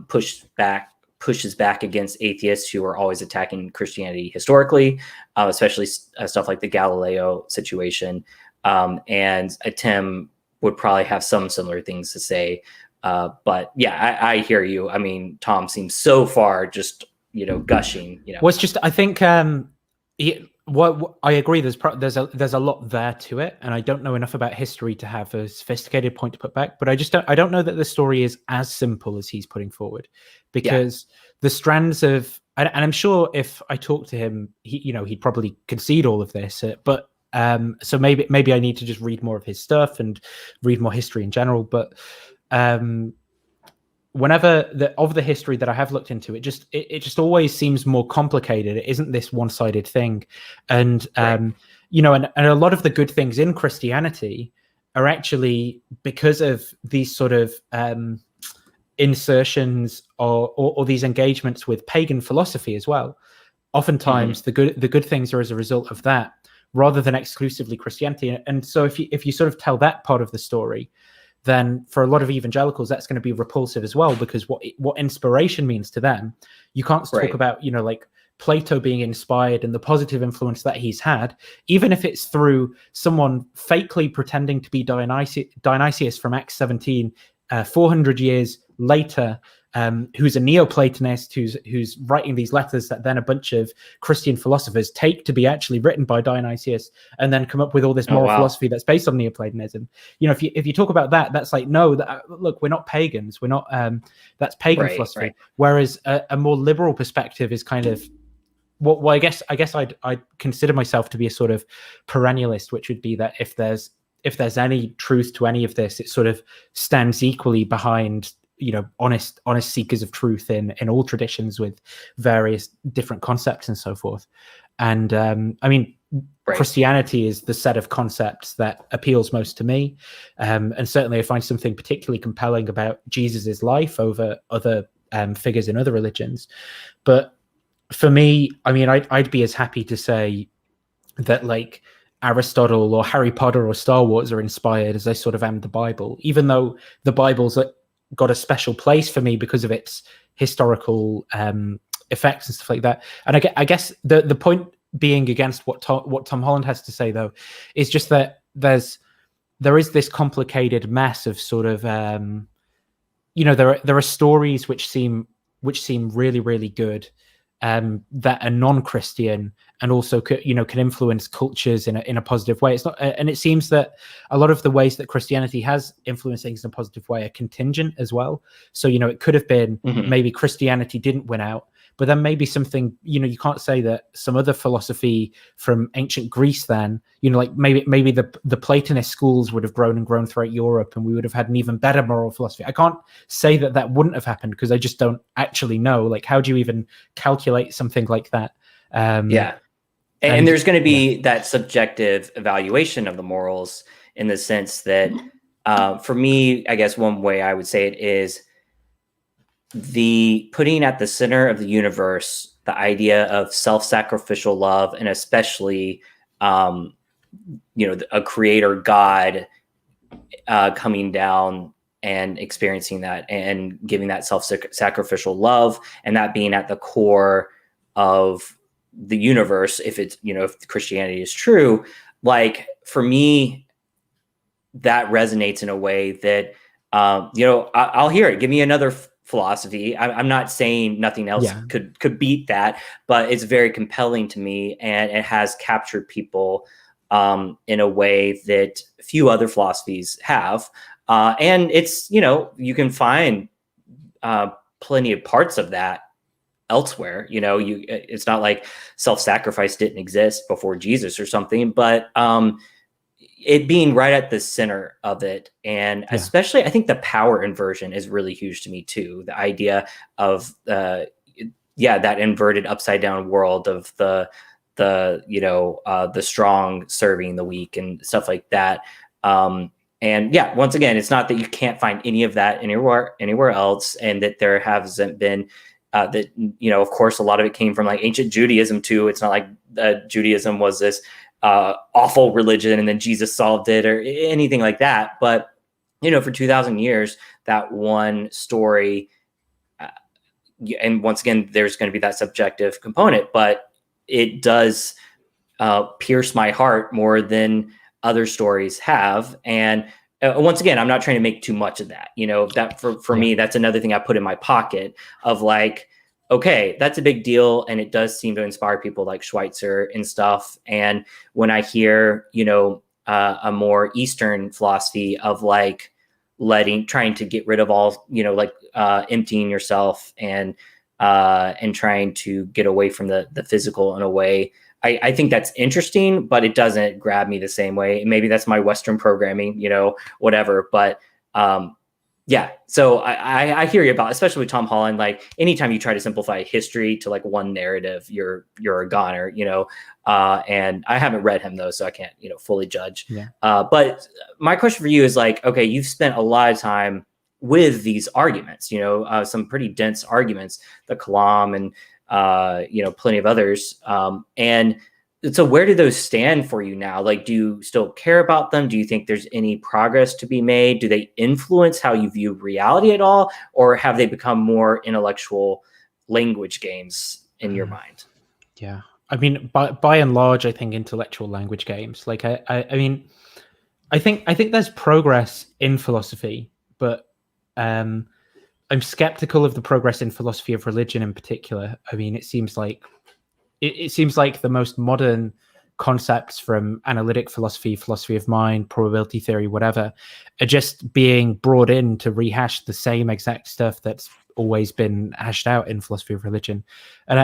pushes back against atheists who are always attacking Christianity historically, especially stuff like the Galileo situation. And Tim would probably have some similar things to say. But yeah, I hear you. I mean, Tom seems so far just, gushing, Well, it's just, I think, what I agree. There's a lot there to it, and I don't know enough about history to have a sophisticated point to put back. But I don't know that the story is as simple as he's putting forward, because the strands of, and I'm sure if I talk to him, he'd probably concede all of this. But so maybe I need to just read more of his stuff and read more history in general. But whenever the history that I have looked into, it just always seems more complicated. It isn't this one-sided thing. And and a lot of the good things in Christianity are actually because of these sort of insertions or these engagements with pagan philosophy as well. Oftentimes the good things are as a result of that, rather than exclusively Christianity. And so if you sort of tell that part of the story, then for a lot of evangelicals, that's going to be repulsive as well, because what inspiration means to them, you can't talk about, like Plato being inspired and the positive influence that he's had, even if it's through someone fakely pretending to be Dionysius from Acts 17, 400 years later, who's a Neoplatonist, who's writing these letters that then a bunch of Christian philosophers take to be actually written by Dionysius, and then come up with all this moral philosophy that's based on Neoplatonism. If you talk about that, that's like, no, look, we're not pagans. We're not. That's pagan philosophy. Right. Whereas a more liberal perspective is kind of, well, I guess I'd consider myself to be a sort of perennialist, which would be that if there's any truth to any of this, it sort of stands equally behind honest seekers of truth in all traditions with various different concepts and so forth. And I mean, Christianity is the set of concepts that appeals most to me. And certainly I find something particularly compelling about Jesus's life over other figures in other religions. But for me, I mean, I'd be as happy to say that like Aristotle or Harry Potter or Star Wars are inspired as I sort of am the Bible, even though the Bible's got a special place for me because of its historical effects and stuff like that. And I guess the point being against what Tom Holland has to say, though, is just that there is this complicated mess of sort of there are stories which seem really, really good, that are non-Christian and also can influence cultures in a positive way. It's not, and it seems that a lot of the ways that Christianity has influenced things in a positive way are contingent as well. So it could have been maybe Christianity didn't win out, but then maybe something, you can't say that some other philosophy from ancient Greece then, like maybe the Platonist schools would have grown throughout Europe, and we would have had an even better moral philosophy. I can't say that wouldn't have happened, because I just don't actually know. Like, how do you even calculate something like that? And there's going to be that subjective evaluation of the morals, in the sense that, for me, I guess one way I would say it is the putting at the center of the universe the idea of self-sacrificial love, and especially, a creator God coming down and experiencing that and giving that self-sacrificial love, and that being at the core of the universe. If it's, if Christianity is true, like, for me, that resonates in a way that, I'll hear it. Give me another philosophy. I'm not saying nothing else could beat that, but it's very compelling to me, and it has captured people in a way that few other philosophies have. And it's, you can find plenty of parts of that elsewhere. It's not like self-sacrifice didn't exist before Jesus or something, but it being right at the center of it, and especially, I think the power inversion is really huge to me too. The idea of that inverted upside down world of the strong serving the weak and stuff like that. And once again, it's not that you can't find any of that anywhere else, and that there hasn't been that, of course, a lot of it came from like ancient Judaism too. It's not like Judaism was this awful religion and then Jesus solved it or anything like that. But, for 2,000 years, that one story, and once again, there's going to be that subjective component, but it does pierce my heart more than other stories have. And once again, I'm not trying to make too much of that. That for me, that's another thing I put in my pocket of like, okay, that's a big deal. And it does seem to inspire people like Schweitzer and stuff. And when I hear, a more Eastern philosophy of like trying to get rid of all, emptying yourself and trying to get away from the physical in a way, I think that's interesting, but it doesn't grab me the same way. Maybe that's my Western programming, whatever. But so I hear you about, especially with Tom Holland, like anytime you try to simplify history to like one narrative, you're a goner, and I haven't read him though, so I can't, fully judge. But my question for you is like, okay, you've spent a lot of time with these arguments, some pretty dense arguments, the Kalam and, plenty of others. And so where do those stand for you now? Like, do you still care about them? Do you think there's any progress to be made? Do they influence how you view reality at all? Or have they become more intellectual language games in your mind? Yeah. I mean, by and large, I think intellectual language games. Like, I mean, I think there's progress in philosophy, but I'm skeptical of the progress in philosophy of religion in particular. I mean, it seems like the most modern concepts from analytic philosophy, philosophy of mind, probability theory, whatever, are just being brought in to rehash the same exact stuff that's always been hashed out in philosophy of religion. And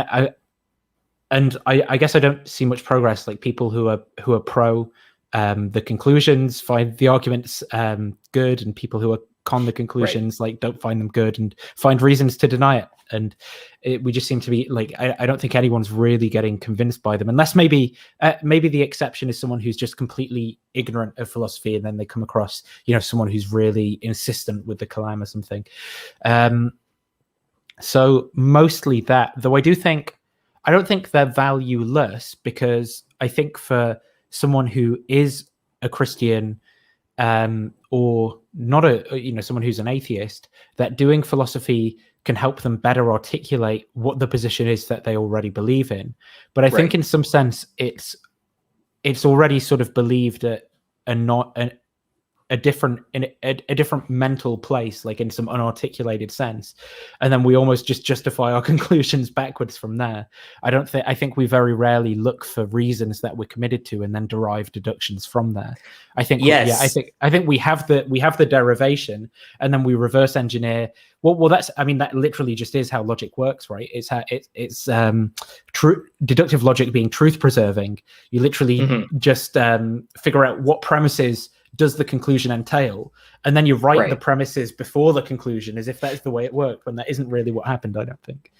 I guess I don't see much progress. Like, people who are pro the conclusions find the arguments good, and people who are con the conclusions like don't find them good and find reasons to deny it. And we just seem to be like, I don't think anyone's really getting convinced by them, unless maybe the exception is someone who's just completely ignorant of philosophy, and then they come across someone who's really insistent with the Kalam or something. So mostly that, though I don't think they're valueless, because I think for someone who is a Christian or not someone who's an atheist, that doing philosophy can help them better articulate what the position is that they already believe in. But I think in some sense it's already sort of believed at a different mental place, like in some unarticulated sense, and then we almost just justify our conclusions backwards from there. I think we very rarely look for reasons that we're committed to and then derive deductions from there. I think Yes. I think we have the derivation, and then we reverse engineer. Well, that's, I mean, that literally just is how logic works, right? It's how it's true deductive logic being truth preserving. You literally just figure out what premises does the conclusion entail, and then you write the premises before the conclusion as if that's the way it worked, when that isn't really what happened, I don't think.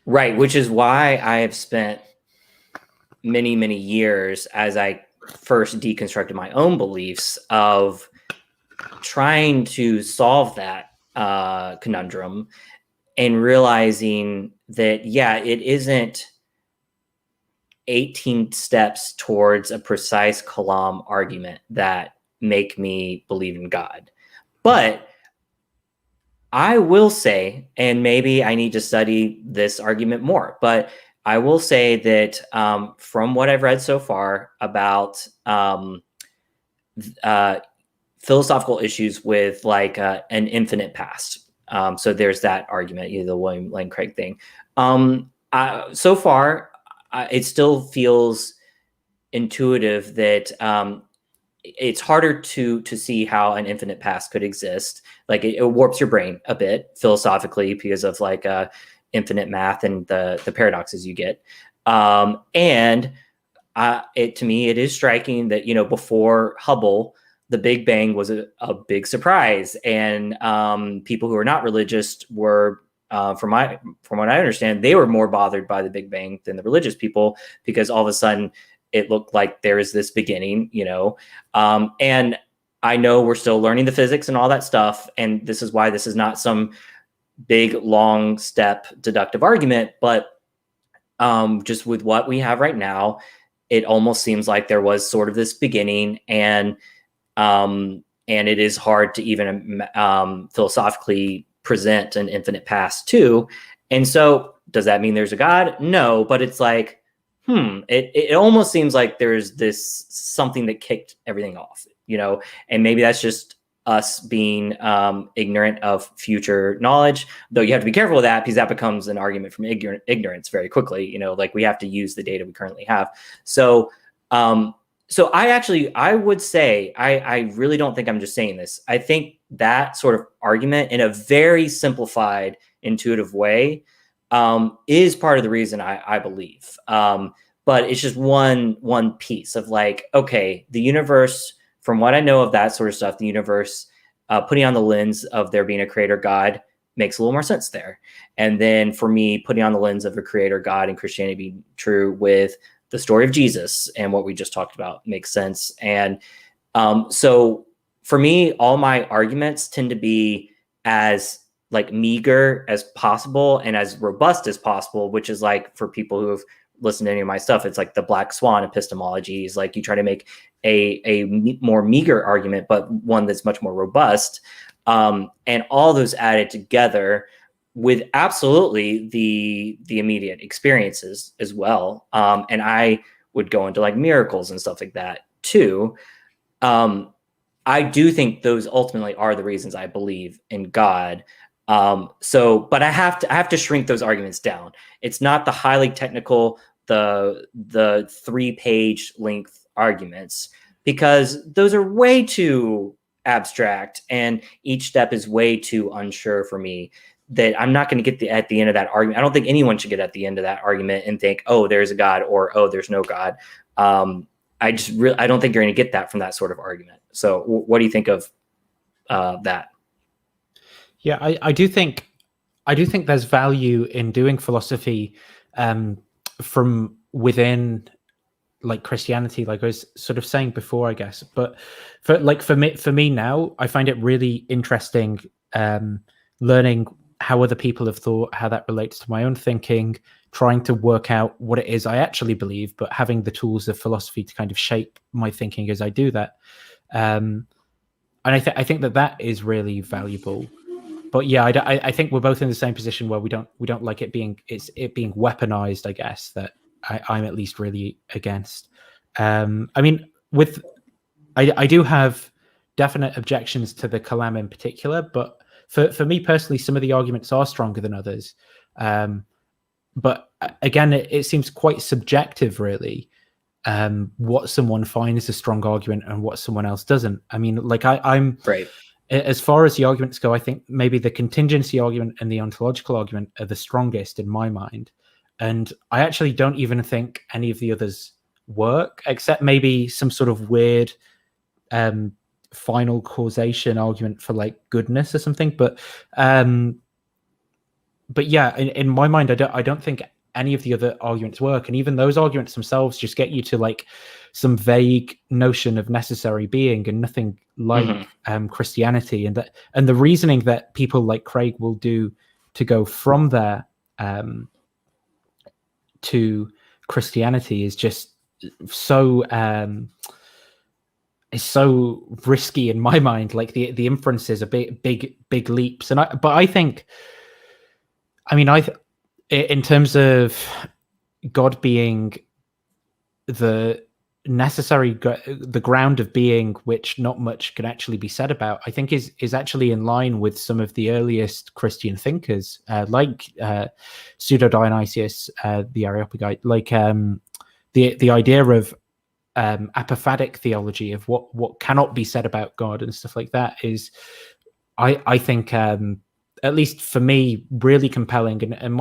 Right, which is why I have spent many, many years, as I first deconstructed my own beliefs, of trying to solve that conundrum and realizing that, yeah, it isn't 18 steps towards a precise Kalam argument that make me believe in God. But I will say, and maybe I need to study this argument more, but I will say that from what I've read so far about philosophical issues with like an infinite past. So there's that argument, the William Lane Craig thing. So far, it still feels intuitive that it's harder to see how an infinite past could exist. Like it warps your brain a bit philosophically because of like infinite math and the paradoxes you get. And to me, it is striking that, before Hubble, the Big Bang was a big surprise, and people who are not religious were, from what I understand, they were more bothered by the Big Bang than the religious people, because all of a sudden it looked like there is this beginning, and I know we're still learning the physics and all that stuff, and this is why this is not some big long step deductive argument, but just with what we have right now, it almost seems like there was sort of this beginning, and it is hard to even philosophically present an infinite past too. And so does that mean there's a God? No, but it's like, it almost seems like there's this something that kicked everything off, and maybe that's just us being ignorant of future knowledge, though you have to be careful with that, because that becomes an argument from ignorance very quickly, like we have to use the data we currently have. So I would say, I really don't think I'm just saying this. I think that sort of argument, in a very simplified, intuitive way, is part of the reason I believe. But it's just one piece of like, okay, the universe, from what I know of that sort of stuff, the universe, putting on the lens of there being a creator God makes a little more sense there. And then for me, putting on the lens of a creator God and Christianity being true with the story of Jesus and what we just talked about makes sense. And so for me, all my arguments tend to be as like meager as possible and as robust as possible, which is like, for people who have listened to any of my stuff, it's like the black swan epistemology. Is like you try to make a more meager argument, but one that's much more robust. And all those added together with absolutely the immediate experiences as well. And I would go into like miracles and stuff like that too. I do think those ultimately are the reasons I believe in God. But I have to shrink those arguments down. It's not the highly technical, the 3-page length arguments, because those are way too abstract and each step is way too unsure for me, that I'm not going to get at the end of that argument. I don't think anyone should get at the end of that argument and think, oh, there's a God, or, oh, there's no God. I don't think you're going to get that from that sort of argument. So what do you think of that? Yeah, I do think there's value in doing philosophy from within, like Christianity, like I was sort of saying before, I guess. But for me now, I find it really interesting learning how other people have thought, how that relates to my own thinking, trying to work out what it is I actually believe, but having the tools of philosophy to kind of shape my thinking as I do that. And I think that is really valuable. But yeah, I think we're both in the same position where we don't like it being weaponized, I guess, that I'm at least really against. I mean, I do have definite objections to the kalam in particular, but for me personally, some of the arguments are stronger than others. But again, it seems quite subjective, really, what someone finds a strong argument and what someone else doesn't. I mean, like I'm Right. As far as the arguments go, I think maybe the contingency argument and the ontological argument are the strongest in my mind. And I actually don't even think any of the others work, except maybe some sort of weird final causation argument for like goodness or something. But yeah, in my mind, I don't think any of the other arguments work. And even those arguments themselves just get you to like some vague notion of necessary being and nothing like Christianity. And the reasoning that people like Craig will do to go from there to Christianity is just so is so risky in my mind. Like the inferences are big leaps. But I think, I mean, in terms of God being the necessary, the ground of being, which not much can actually be said about, I think is actually in line with some of the earliest Christian thinkers, like Pseudo-Dionysius, the Areopagite, like the idea of apophatic theology, of what cannot be said about God and stuff like that, is, I think, at least for me, really compelling. And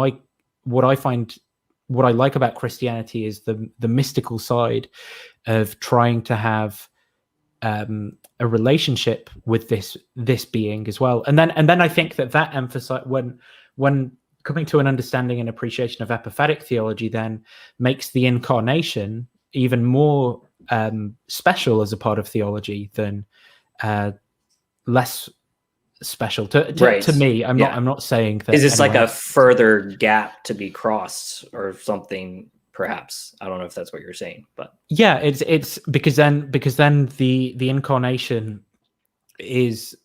what I like about Christianity is the mystical side of trying to have a relationship with this being as well. And then I think that emphasize when coming to an understanding and appreciation of apophatic theology then makes the incarnation even more special as a part of theology than less special to me. I'm not saying that. Is this like a further gap to be crossed or something? Perhaps, I don't know if that's what you're saying, but yeah, it's because then the incarnation is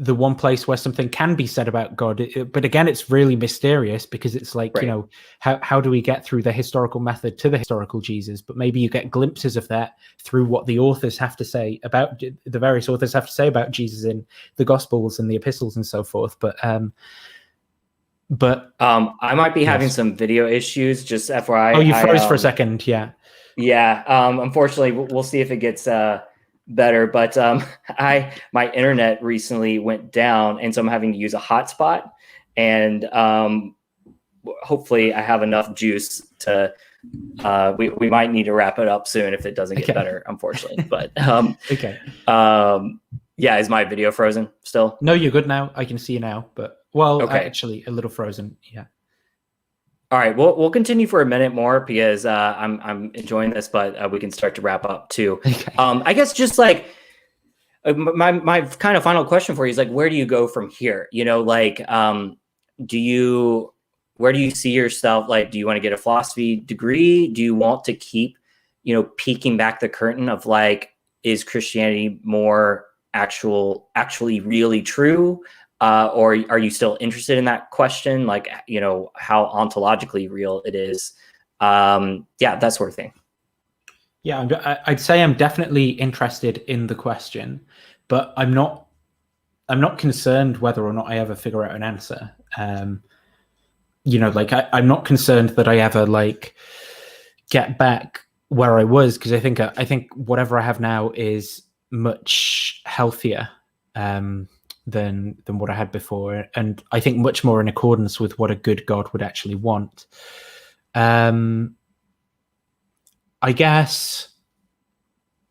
the one place where something can be said about God. But again, it's really mysterious because it's like, right, you know, how do we get through the historical method to the historical Jesus? But maybe you get glimpses of that through what the authors have to say about, the various authors have to say about Jesus in the Gospels and the epistles and so forth. But I might be having some video issues, just FYI. Oh, you froze for a second. Yeah. Unfortunately, we'll see if it gets better, but my internet recently went down, and so I'm having to use a hotspot, and hopefully I have enough juice to we might need to wrap it up soon if it doesn't get better, unfortunately. But okay. Is my video frozen still? No, you're good now. I can see you now, but actually a little frozen. Yeah. All right, we'll continue for a minute more because I'm enjoying this, but we can start to wrap up too. Okay. I guess just like my kind of final question for you is like, where do you go from here? You know, like, where do you see yourself? Like, do you want to get a philosophy degree? Do you want to keep, peeking back the curtain of like, is Christianity more actually really true? Or are you still interested in that question? Like, how ontologically real it is? That sort of thing. Yeah, I'd say I'm definitely interested in the question, but I'm not concerned whether or not I ever figure out an answer. Like I'm not concerned that I ever like get back where I was, because I think whatever I have now is much healthier than what I had before, and I think much more in accordance with what a good God would actually want. I guess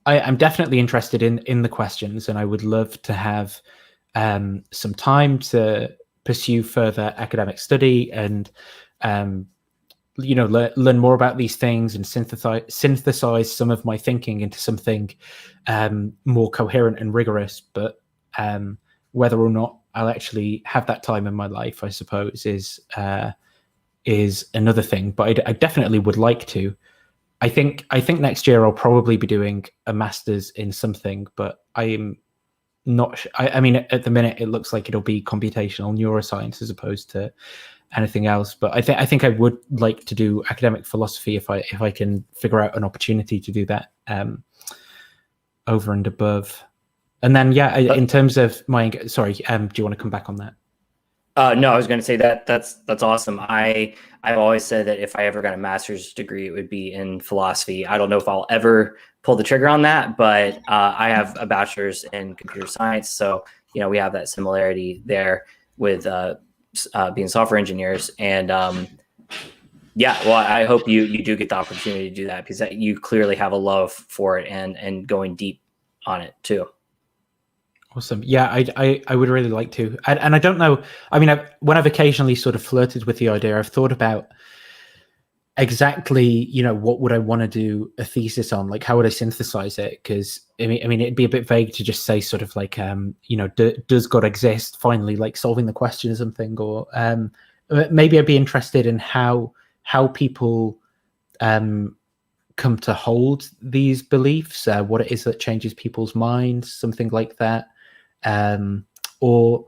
I'm definitely interested in the questions, and I would love to have some time to pursue further academic study and learn more about these things and synthesize some of my thinking into something more coherent and rigorous. But whether or not I'll actually have that time in my life, I suppose, is another thing. But I definitely would like to. I think next year I'll probably be doing a master's in something, but I'm not. I mean, at the minute it looks like it'll be computational neuroscience as opposed to anything else. But I think I would like to do academic philosophy if I can figure out an opportunity to do that over and above And then, in terms of my, sorry, do you want to come back on that? No, I was going to say that's awesome. I've always said that if I ever got a master's degree, it would be in philosophy. I don't know if I'll ever pull the trigger on that, but I have a bachelor's in computer science, so we have that similarity there with being software engineers. And yeah, well, I hope you do get the opportunity to do that, because you clearly have a love for it and going deep on it too. Awesome. Yeah, I would really like to. And I don't know, I mean, when I've occasionally sort of flirted with the idea, I've thought about exactly, what would I want to do a thesis on? Like, how would I synthesize it? Because I mean, it'd be a bit vague to just say sort of like, does God exist? Finally, like solving the question or something. Or maybe I'd be interested in how people come to hold these beliefs, what it is that changes people's minds, something like that. Or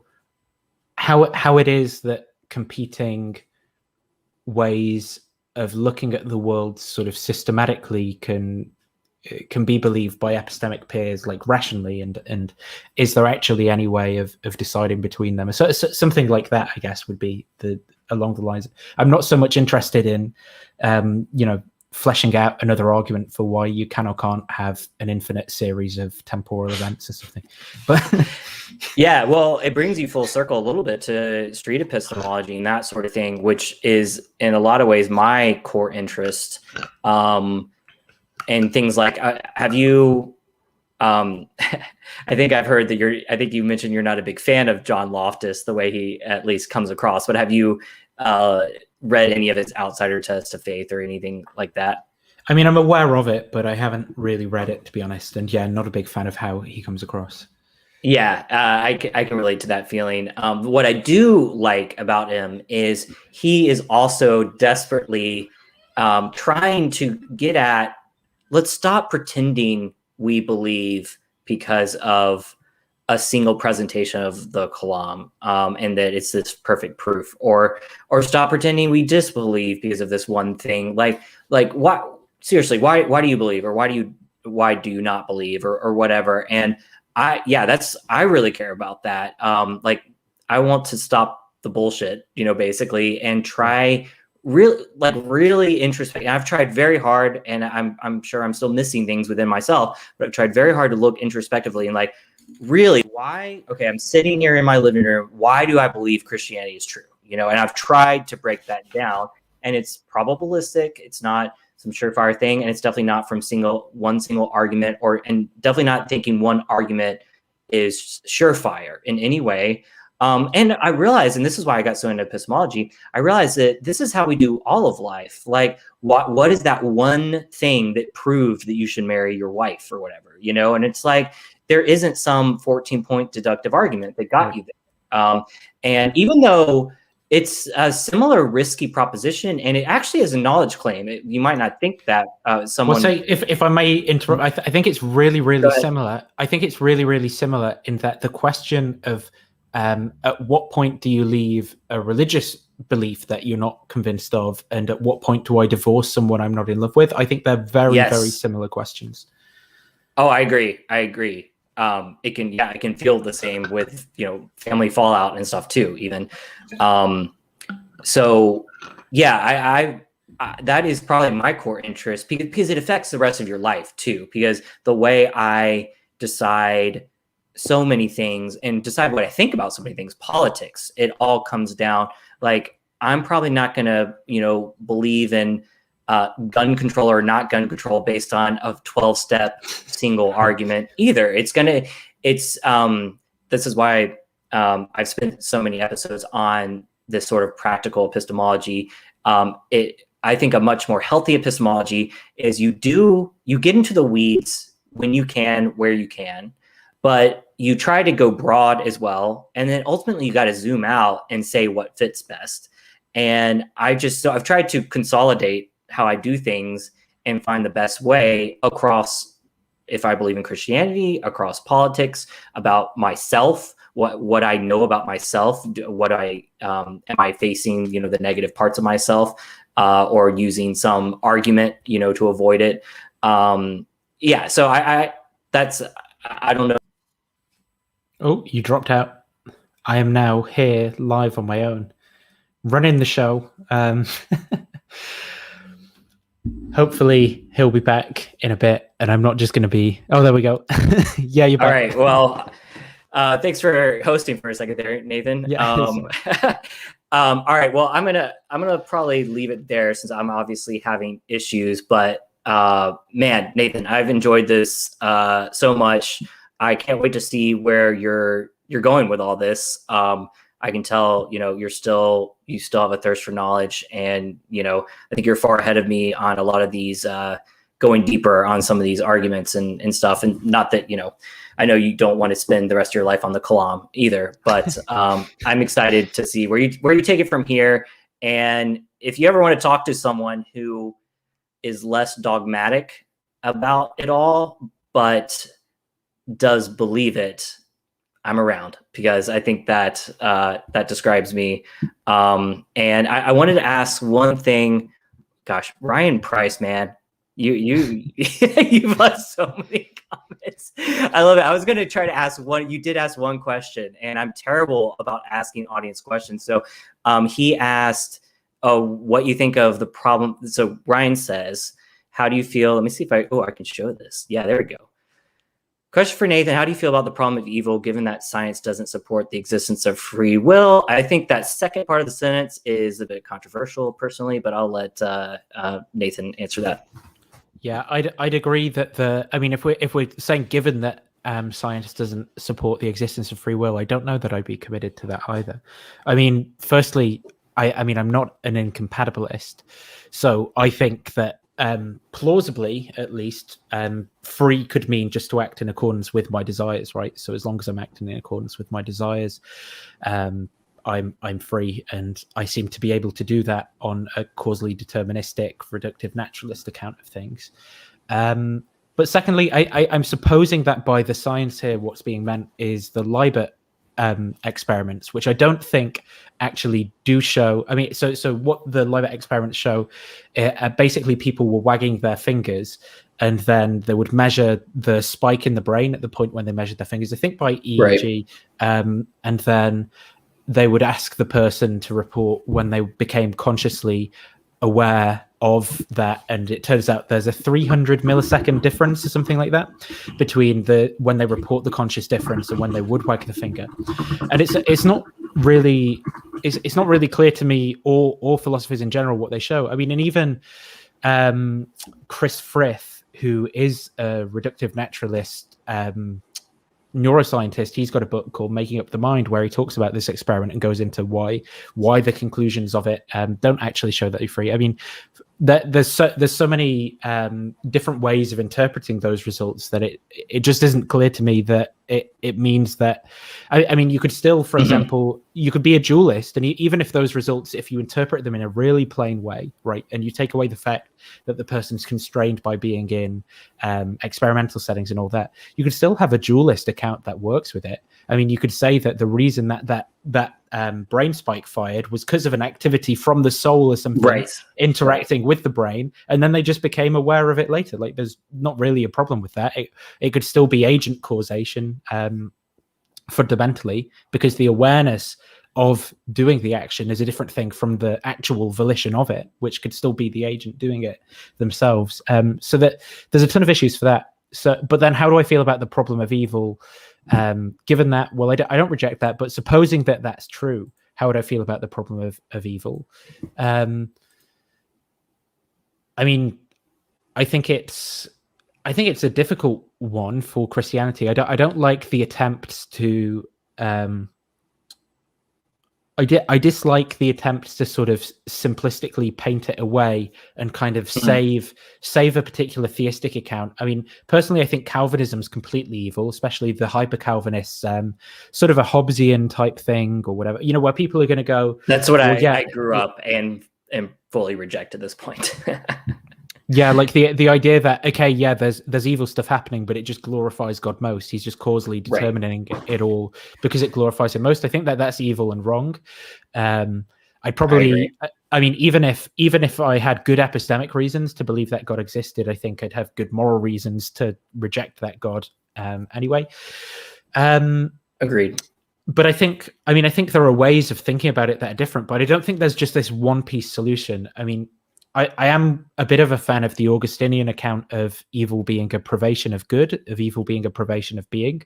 how it is that competing ways of looking at the world sort of systematically can be believed by epistemic peers, like rationally, and is there actually any way of deciding between them? So something like that, I guess, would be along the lines. I'm not so much interested in fleshing out another argument for why you can or can't have an infinite series of temporal events or something. But yeah, well, it brings you full circle a little bit to street epistemology and that sort of thing, which is in a lot of ways my core interest. And things like, have you, I think I've heard that I think you mentioned you're not a big fan of John Loftus, the way he at least comes across, but have you read any of his Outsider Test of Faith or anything like that? I mean, I'm aware of it, but I haven't really read it, to be honest. And yeah, not a big fan of how he comes across. Yeah, I can relate to that feeling. What I do like about him is he is also desperately trying to get at, let's stop pretending we believe because of a single presentation of the Kalam, and that it's this perfect proof, or stop pretending we disbelieve because of this one thing. Like what? Seriously, why do you believe, or why do you not believe, or whatever? And I really care about that. Like, I want to stop the bullshit, basically, and try really introspect. I've tried very hard, and I'm sure I'm still missing things within myself, but I've tried very hard to look introspectively and like, really, why? Okay, I'm sitting here in my living room. Why do I believe Christianity is true? And I've tried to break that down, and it's probabilistic. It's not some surefire thing, and it's definitely not from one single argument, and definitely not thinking one argument is surefire in any way. And I realized, and this is why I got so into epistemology, I realized that this is how we do all of life. Like, what is that one thing that proved that you should marry your wife or whatever, And it's like, there isn't some 14-point deductive argument that got you there. And even though it's a similar risky proposition, and it actually is a knowledge claim, you might not think that someone... Well, say, if I may interrupt, I think it's really, really similar. I think it's really, really similar in that the question of at what point do you leave a religious belief that you're not convinced of, and at what point do I divorce someone I'm not in love with? I think they're very, very similar questions. Oh, I agree. It can feel the same with, family fallout and stuff too, even. So yeah, I that is probably my core interest, because it affects the rest of your life too, because the way I decide so many things and decide what I think about so many things, politics, it all comes down, like, I'm probably not going to, believe in gun control or not gun control based on a 12-step single argument either. This is why I've spent so many episodes on this sort of practical epistemology. I think a much more healthy epistemology is you get into the weeds when you can, where you can, but you try to go broad as well. And then ultimately you got to zoom out and say what fits best. And I've tried to consolidate how I do things and find the best way across, if I believe in Christianity, across politics, about myself, what I know about myself, am I facing, the negative parts of myself, or using some argument, to avoid it. So I don't know. Oh, you dropped out. I am now here live on my own, running the show. Hopefully he'll be back in a bit, and I'm not just going to be. Oh, there we go. Yeah, you're back. All right. Well, thanks for hosting for a second there, Nathan. Yeah. All right. Well, I'm gonna probably leave it there since I'm obviously having issues. But man, Nathan, I've enjoyed this so much. I can't wait to see where you're going with all this. I can tell, you still have a thirst for knowledge, and I think you're far ahead of me on a lot of these, going deeper on some of these arguments and stuff. And not that I know you don't want to spend the rest of your life on the Kalam either, but I'm excited to see where you take it from here. And if you ever want to talk to someone who is less dogmatic about it all, but does believe it, I'm around, because I think that that describes me. And I wanted to ask one thing. Gosh, Ryan Price, man, you've left so many comments. I love it. I was going to try to ask one. You did ask one question, and I'm terrible about asking audience questions. So he asked, what you think of the problem. So Ryan says, how do you feel? Let me see if I can show this. Yeah, there we go. Question for Nathan: how do you feel about the problem of evil, given that science doesn't support the existence of free will? I think that second part of the sentence is a bit controversial, personally, but I'll let Nathan answer that. Yeah, I'd agree that if we're saying given that science doesn't support the existence of free will, I don't know that I'd be committed to that either. I mean, firstly, I'm not an incompatibilist, so I think that plausibly, at least, free could mean just to act in accordance with my desires, right? So as long as I'm acting in accordance with my desires, I'm free, and I seem to be able to do that on a causally deterministic, reductive naturalist account of things. But secondly, I'm supposing that by the science here, what's being meant is the Libet experiments, which I don't think actually do show. I mean, so what the Libet experiments show, basically people were wagging their fingers, and then they would measure the spike in the brain at the point when they measured their fingers, I think by EEG, right. And then they would ask the person to report when they became consciously aware of that, and it turns out there's a 300 millisecond difference or something like that between when they report the conscious difference and when they would wag the finger. And it's not really clear to me, or philosophers in general, what they show. I mean, and even Chris Frith, who is a reductive naturalist neuroscientist, he's got a book called Making Up the Mind, where he talks about this experiment and goes into why the conclusions of it don't actually show that you're free. I mean, there's so many different ways of interpreting those results that it just isn't clear to me that it means that. I mean, you could still, for example, you could be a dualist, and even if those results, if you interpret them in a really plain way, right, and you take away the fact that the person's constrained by being in experimental settings and all that, you could still have a dualist account that works with it. I mean, you could say that the reason that brain spike fired was because of an activity from the soul or something, right, interacting with the brain, and then they just became aware of it later. Like, there's not really a problem with that. It could still be agent causation fundamentally, because the awareness of doing the action is a different thing from the actual volition of it, which could still be the agent doing it themselves. So that there's a ton of issues for that. So, but then how do I feel about the problem of evil? Given that, well, I don't reject that, but supposing that that's true, how would I feel about the problem of evil? I mean, I think it's a difficult one for Christianity. I don't like the attempts to. I dislike the attempts to sort of simplistically paint it away and kind of save a particular theistic account. I mean, personally, I think Calvinism is completely evil, especially the hyper-Calvinists, sort of a Hobbesian type thing or whatever, where people are going to go. That's what I grew up and fully reject at this point. Yeah, like the idea that, okay, yeah, there's evil stuff happening, but it just glorifies God most. He's just causally determining it all because it glorifies him most. I think that's evil and wrong. I'd probably, I mean, even if I had good epistemic reasons to believe that God existed, I think I'd have good moral reasons to reject that God anyway. Agreed. But I think there are ways of thinking about it that are different, but I don't think there's just this one piece solution. I mean, I am a bit of a fan of the Augustinian account of evil being a privation of good, of evil being a privation of being.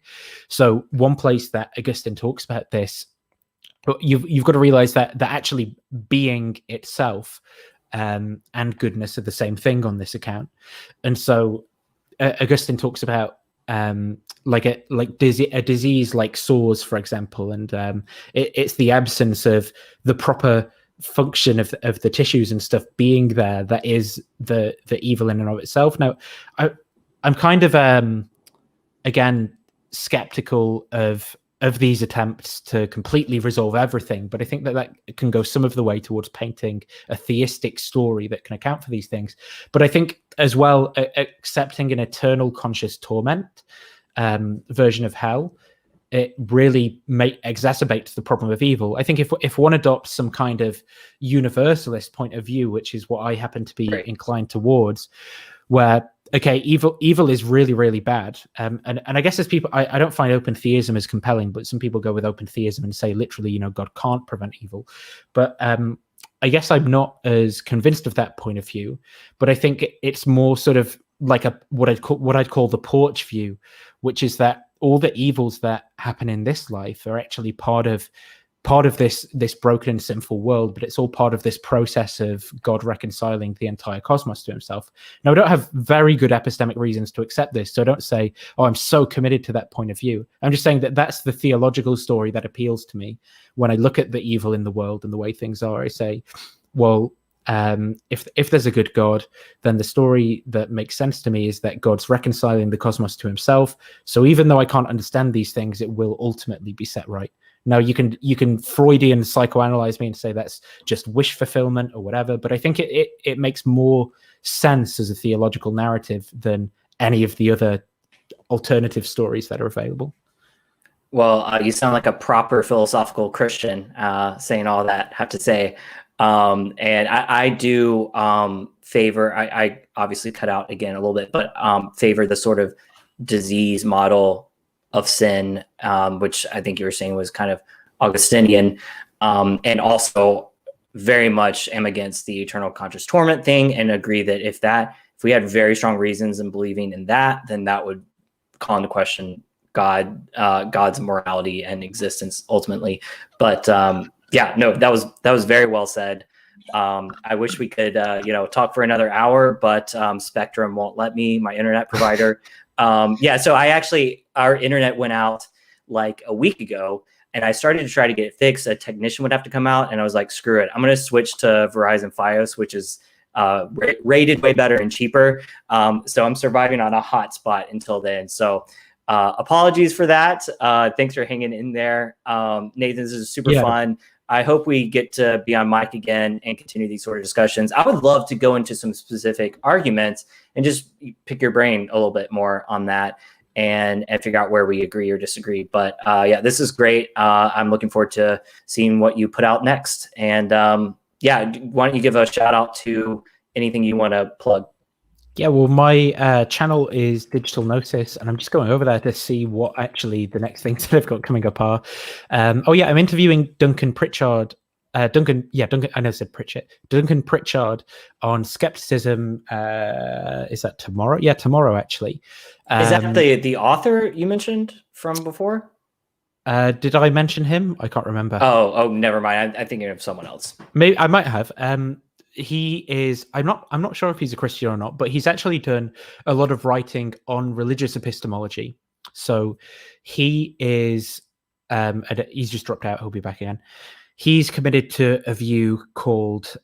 So one place that Augustine talks about this, but you've got to realize that actually being itself and goodness are the same thing on this account. And so Augustine talks about a disease like sores, for example, and it's the absence of the proper function of the tissues and stuff being there that is the evil in and of itself. Now, I'm kind of again skeptical of these attempts to completely resolve everything, but I think that can go some of the way towards painting a theistic story that can account for these things. But I think as well, accepting an eternal conscious torment version of hell, it really exacerbates the problem of evil. I think if one adopts some kind of universalist point of view, which is what I happen to be inclined towards, where okay, evil is really, really bad. And I guess as people, I don't find open theism as compelling, but some people go with open theism and say literally, God can't prevent evil. But I guess I'm not as convinced of that point of view. But I think it's more sort of like what I'd call the porch view, which is that all the evils that happen in this life are actually part of this broken and sinful world, but it's all part of this process of God reconciling the entire cosmos to himself. Now, I don't have very good epistemic reasons to accept this, so I don't say, oh, I'm so committed to that point of view. I'm just saying that that's the theological story that appeals to me. When I look at the evil in the world and the way things are, I say, well, if there's a good God, then the story that makes sense to me is that God's reconciling the cosmos to himself. So even though I can't understand these things, it will ultimately be set right. Now, you can Freudian psychoanalyze me and say that's just wish fulfillment or whatever, but I think it makes more sense as a theological narrative than any of the other alternative stories that are available. Well, you sound like a proper philosophical Christian saying all that, I have to say. And I do favor, I obviously cut out again a little bit, but favor the sort of disease model of sin, which I think you were saying was kind of Augustinian, and also very much am against the eternal conscious torment thing, and agree that if we had very strong reasons in believing in that, then that would call into question God's morality and existence ultimately. But yeah, no, that was very well said. I wish we could talk for another hour, but Spectrum won't let me, my internet provider. So our internet went out like a week ago, and I started to try to get it fixed. A technician would have to come out, and I was like, screw it, I'm going to switch to Verizon Fios, which is rated way better and cheaper. So I'm surviving on a hotspot until then. So apologies for that. Thanks for hanging in there. Nathan, this is super fun. I hope we get to be on mic again and continue these sort of discussions. I would love to go into some specific arguments and just pick your brain a little bit more on that and figure out where we agree or disagree. But this is great. I'm looking forward to seeing what you put out next. And why don't you give a shout out to anything you want to plug? Yeah, well, my channel is Digital Gnosis, and I'm just going over there to see what actually the next things that I've got coming up are. I'm interviewing Duncan Pritchard. Duncan, I know I said Pritchett. Duncan Pritchard on skepticism. Is that tomorrow? Yeah, tomorrow, actually. Is that the author you mentioned from before? Did I mention him? I can't remember. Oh, never mind. I'm thinking of someone else. Maybe I might have. He is, I'm not sure if he's a Christian or not, but he's actually done a lot of writing on religious epistemology. So he is, he's just dropped out. He'll be back again. He's committed to a view called,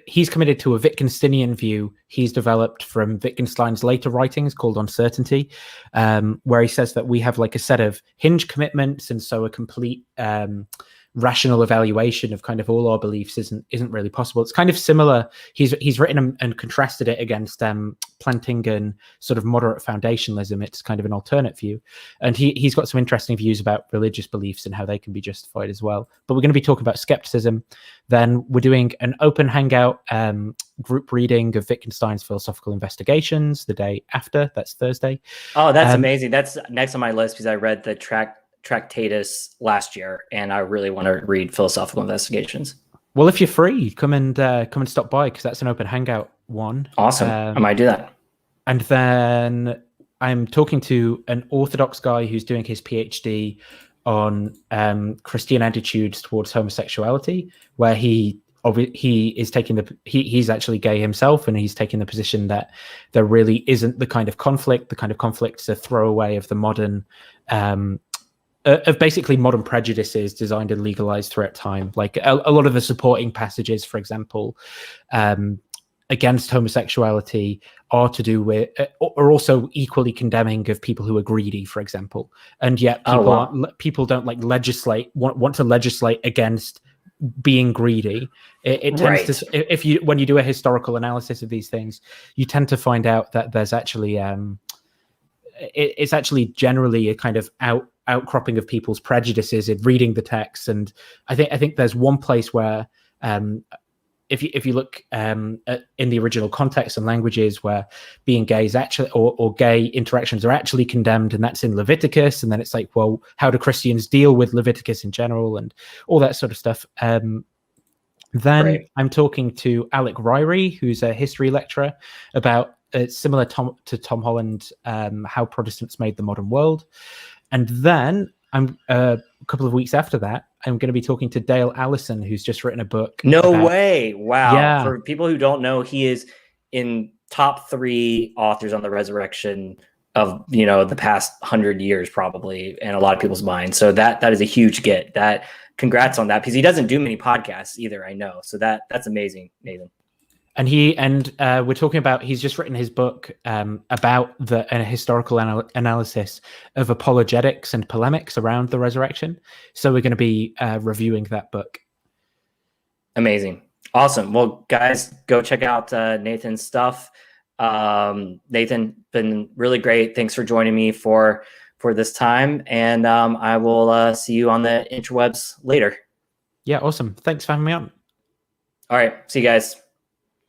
he's committed to a Wittgensteinian view he's developed from Wittgenstein's later writings called Uncertainty, where he says that we have like a set of hinge commitments, and so a complete rational evaluation of kind of all our beliefs isn't really possible. It's kind of similar. He's written and contrasted it against Plantinga sort of moderate foundationalism. It's kind of an alternate view, and he's got some interesting views about religious beliefs and how they can be justified as well. But we're going to be talking about skepticism. Then we're doing an open hangout group reading of Wittgenstein's Philosophical Investigations the day after. That's Thursday. Oh, that's amazing. That's next on my list because I read the Tractatus last year, and I really want to read Philosophical Investigations. Well, if you're free, come and stop by, because that's an open hangout one. Awesome. I might do that. And then I'm talking to an Orthodox guy who's doing his PhD on Christian attitudes towards homosexuality, where he is taking he's actually gay himself, and he's taking the position that there really isn't the kind of conflict's a throwaway of the modern of basically modern prejudices designed and legalized throughout time. Like a lot of the supporting passages, for example, against homosexuality are to do with, are also equally condemning of people who are greedy, for example. And yet people don't like want to legislate against being greedy. It tends to, when you do a historical analysis of these things, you tend to find out that there's actually it's actually generally a kind of outcropping of people's prejudices in reading the text. And I think there's one place where if you look in the original context and languages, where being gay is actually or gay interactions are actually condemned, and that's in Leviticus. And then it's like, well, how do Christians deal with Leviticus in general and all that sort of stuff? Then I'm talking to Alec Ryrie, who's a history lecturer, about similar to Tom Holland, how Protestants made the modern world. And then I'm a couple of weeks after that, I'm going to be talking to Dale Allison, who's just written a book. No way. Wow. Yeah. For people who don't know, he is in top 3 authors on the resurrection of, the past 100 years, probably, in a lot of people's minds. So that is a huge get. Congrats on that, because he doesn't do many podcasts either, I know. So that's amazing, Nathan. And we're talking about, he's just written his book about a historical analysis of apologetics and polemics around the resurrection. So we're going to be reviewing that book. Amazing. Awesome. Well, guys, go check out Nathan's stuff. Nathan, been really great. Thanks for joining me for this time. And I will see you on the interwebs later. Yeah, awesome. Thanks for having me on. All right. See you guys.